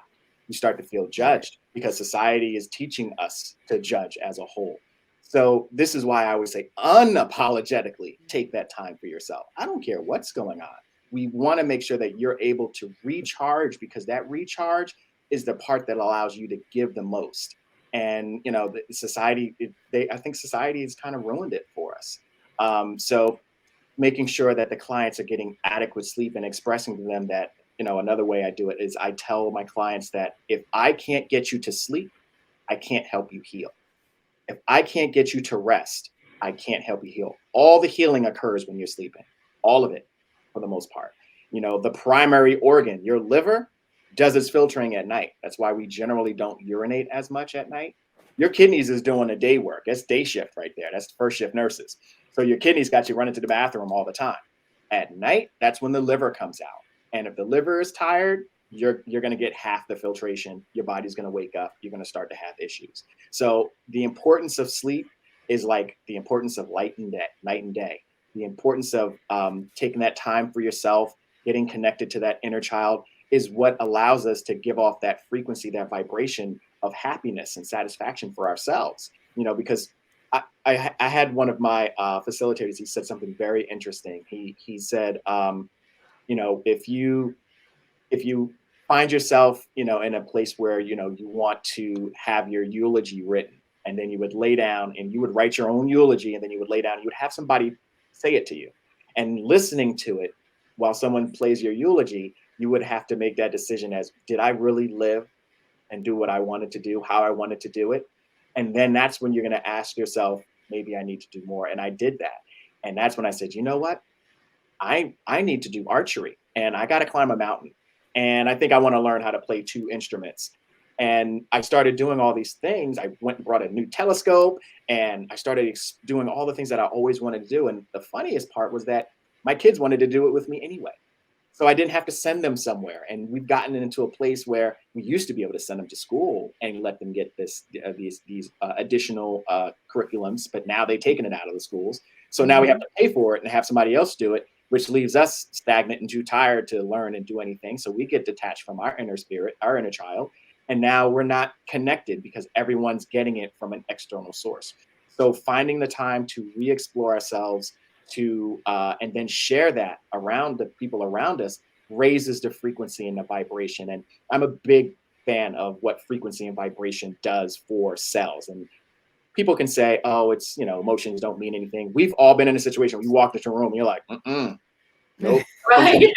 You start to feel Right. judged because society is teaching us to judge as a whole. So this is why I always say unapologetically take that time for yourself. I don't care what's going on. We want to make sure that you're able to recharge, because that recharge is the part that allows you to give the most. And the society, I think society has kind of ruined it for us. So making sure that the clients are getting adequate sleep and expressing to them that, another way I do it is I tell my clients that if I can't get you to sleep, I can't help you heal. If I can't get you to rest, I can't help you heal. All the healing occurs when you're sleeping, all of it, for the most part. The primary organ, your liver, does its filtering at night. That's why we generally don't urinate as much at night. Your kidneys is doing the day work. That's day shift right there. That's the first shift nurses. So your kidneys got you running to the bathroom all the time. At night, that's when the liver comes out. And if the liver is tired, you're going to get half the filtration. Your body's going to wake up. You're going to start to have issues. So the importance of sleep is like the importance of night and day. The importance of taking that time for yourself, getting connected to that inner child is what allows us to give off that frequency, that vibration of happiness and satisfaction for ourselves. Because I had one of my facilitators, he said something very interesting. He said, if you find yourself, in a place where, you want to have your eulogy written, and then you would lay down and you would write your own eulogy, and then you would lay down, you would have somebody say it to you, and listening to it while someone plays your eulogy, you would have to make that decision as, did I really live and do what I wanted to do, how I wanted to do it? And then that's when you're going to ask yourself, maybe I need to do more. And I did that. And that's when I said, you know what? I need to do archery, and I got to climb a mountain. And I think I want to learn how to play 2 instruments. And I started doing all these things. I went and brought a new telescope, and I started doing all the things that I always wanted to do. And the funniest part was that my kids wanted to do it with me anyway. So I didn't have to send them somewhere. And we've gotten into a place where we used to be able to send them to school and let them get these additional curriculums, but now they've taken it out of the schools. So now we have to pay for it and have somebody else do it, which leaves us stagnant and too tired to learn and do anything. So we get detached from our inner spirit, our inner child. And now we're not connected because everyone's getting it from an external source. So finding the time to re-explore ourselves, and then share that around the people around us, raises the frequency and the vibration. And I'm a big fan of what frequency and vibration does for cells. And people can say, oh, it's, emotions don't mean anything. We've all been in a situation where you walk into a room and you're like, nope. Right.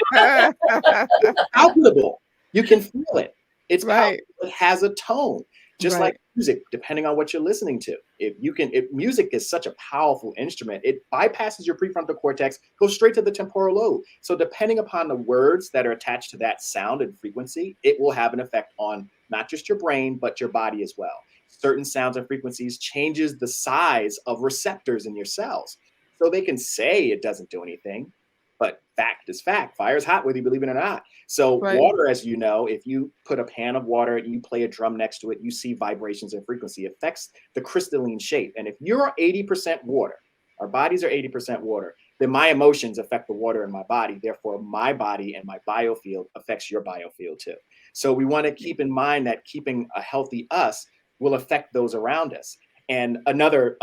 Palpable. You can feel it. It's right. It has a tone, just like music, depending on what you're listening to. If music is such a powerful instrument, it bypasses your prefrontal cortex, goes straight to the temporal lobe. So depending upon the words that are attached to that sound and frequency, it will have an effect on not just your brain, but your body as well. Certain sounds and frequencies changes the size of receptors in your cells. So they can say it doesn't do anything, but fact is fact. Fire is hot whether you believe it or not. So water, as you know, if you put a pan of water and you play a drum next to it, you see vibrations and frequency. It affects the crystalline shape. And if you're 80% water, our bodies are 80% water, then my emotions affect the water in my body. Therefore, my body and my biofield affects your biofield too. So we want to keep in mind that keeping a healthy us will affect those around us. And another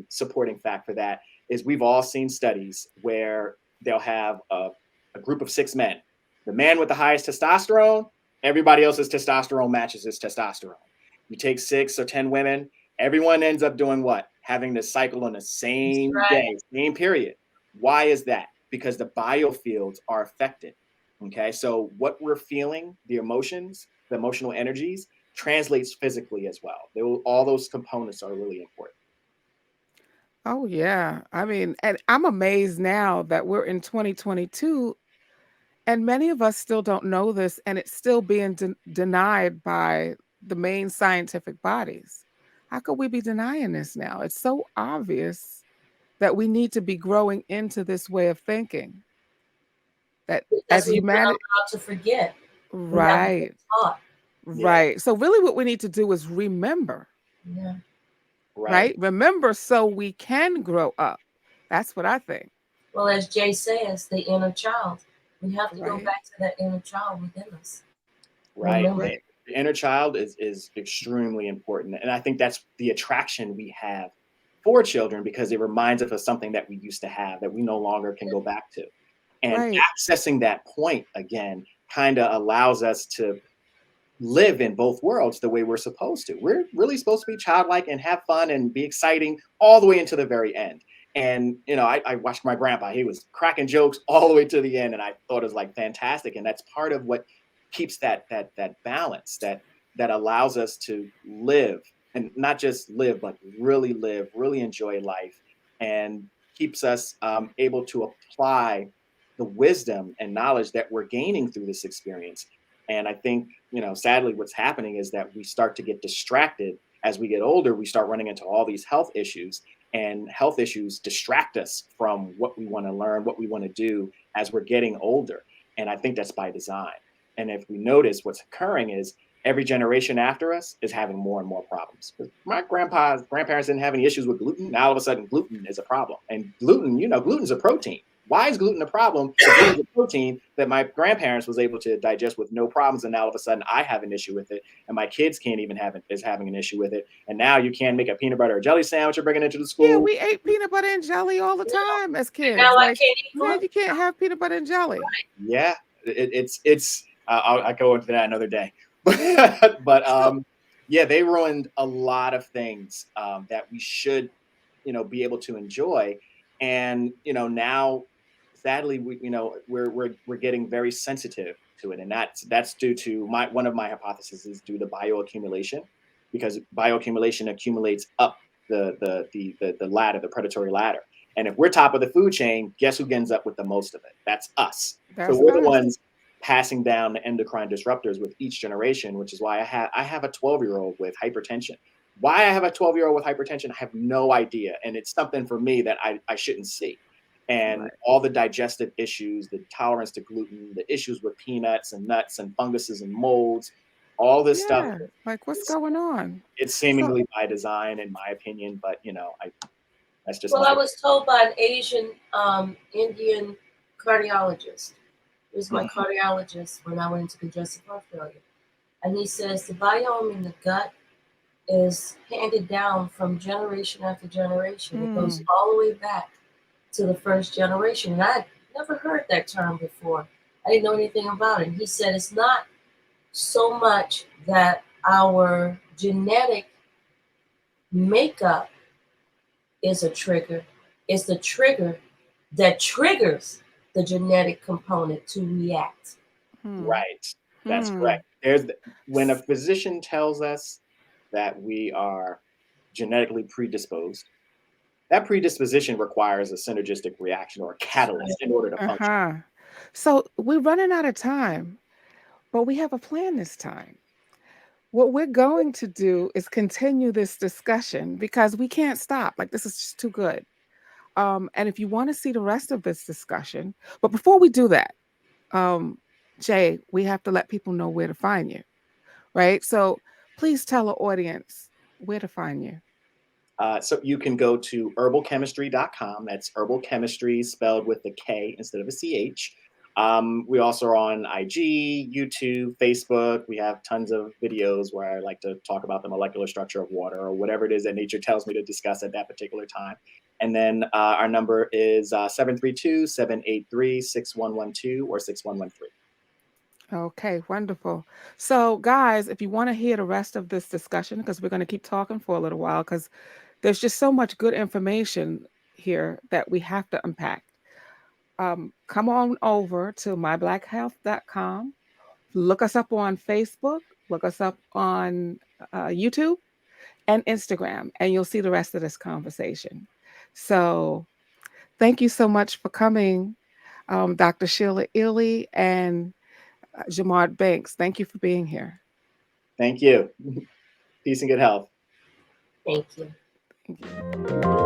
supporting fact for that is we've all seen studies where they'll have a group of 6 men. The man with the highest testosterone, everybody else's testosterone matches his testosterone. You take 6 or 10 women, everyone ends up doing what? Having this cycle on the same day, same period. Why is that? Because the biofields are affected. Okay, so what we're feeling, the emotions, the emotional energies, translates physically as well. All those components are really important. Oh, yeah. I mean, and I'm amazed now that we're in 2022 and many of us still don't know this, and it's still being denied by the main scientific bodies. How could we be denying this now? It's so obvious that we need to be growing into this way of thinking. That Because as humanity, allowed to forget. right, right. So really what we need to do is remember. Yeah. Right? Remember so we can grow up. That's what I think. Well, as Jay says, the inner child. We have to go back to that inner child within us. Right. The inner child is extremely important. And I think that's the attraction we have for children, because it reminds us of something that we used to have that we no longer can go back to. And accessing that point again kind of allows us to live in both worlds the way we're supposed to. We're really supposed to be childlike and have fun and be exciting all the way into the very end. And I watched my grandpa. He was cracking jokes all the way to the end, and I thought it was like fantastic. And that's part of what keeps that balance that allows us to live, and not just live, but really live, really enjoy life, and keeps us able to apply the wisdom and knowledge that we're gaining through this experience. And I think, sadly, what's happening is that we start to get distracted as we get older. We start running into all these health issues, and health issues distract us from what we want to learn, what we want to do as we're getting older. And I think that's by design. And if we notice, what's occurring is every generation after us is having more and more problems. My grandparents didn't have any issues with gluten. Now all of a sudden gluten is a problem. And gluten's a protein. Why is gluten a problem? It's a protein that my grandparents was able to digest with no problems, and now all of a sudden I have an issue with it, and my kids can't even is having an issue with it. And now you can't make a peanut butter or jelly sandwich or bring it into the school. Yeah, we ate peanut butter and jelly all the time as kids. Now I can't eat man, you can't have peanut butter and jelly. Yeah, it's. I'll go into that another day. But yeah, they ruined a lot of things that we should, be able to enjoy. And now, sadly, we're getting very sensitive to it, and that's due to one of my hypotheses is due to bioaccumulation, because bioaccumulation accumulates up the ladder, the predatory ladder. And if we're top of the food chain, guess who ends up with the most of it? That's us. So we're the ones passing down the endocrine disruptors with each generation, which is why I have a 12-year-old with hypertension. Why I have a 12-year-old with hypertension, I have no idea. And it's something for me that I shouldn't see. And all the digestive issues, the tolerance to gluten, the issues with peanuts and nuts and funguses and molds, all this stuff. Like, what's going on? It's seemingly by design, in my opinion, but that's just. Well, I was told by an Asian Indian cardiologist. It was my cardiologist when I went into congestive heart failure. And he says the biome in the gut is handed down from generation after generation. It goes all the way back to the first generation. And I'd never heard that term before. I didn't know anything about it. And he said it's not so much that our genetic makeup is a trigger. It's the trigger that triggers the genetic component to react. Right. That's correct. When a physician tells us that we are genetically predisposed, that predisposition requires a synergistic reaction or a catalyst in order to function. So we're running out of time, but we have a plan this time. What we're going to do is continue this discussion because we can't stop. Like, this is just too good. And if you want to see the rest of this discussion, but before we do that, Jay, we have to let people know where to find you, right? So please tell the audience where to find you. So you can go to herbalkemistry.com. That's herbal chemistry spelled with a K instead of a CH. We also are on IG, YouTube, Facebook. We have tons of videos where I like to talk about the molecular structure of water or whatever it is that nature tells me to discuss at that particular time. And then our number is 732-783-6112 or 6113. Okay, wonderful. So guys, if you want to hear the rest of this discussion, because we're going to keep talking for a little while, because there's just so much good information here that we have to unpack. Come on over to myblackhealth.com. Look us up on Facebook. Look us up on YouTube and Instagram, and you'll see the rest of this conversation. So thank you so much for coming, Dr. Sheila Ealey and Jamard Banks. Thank you for being here. Thank you. Peace and good health. Thank you. Thank you.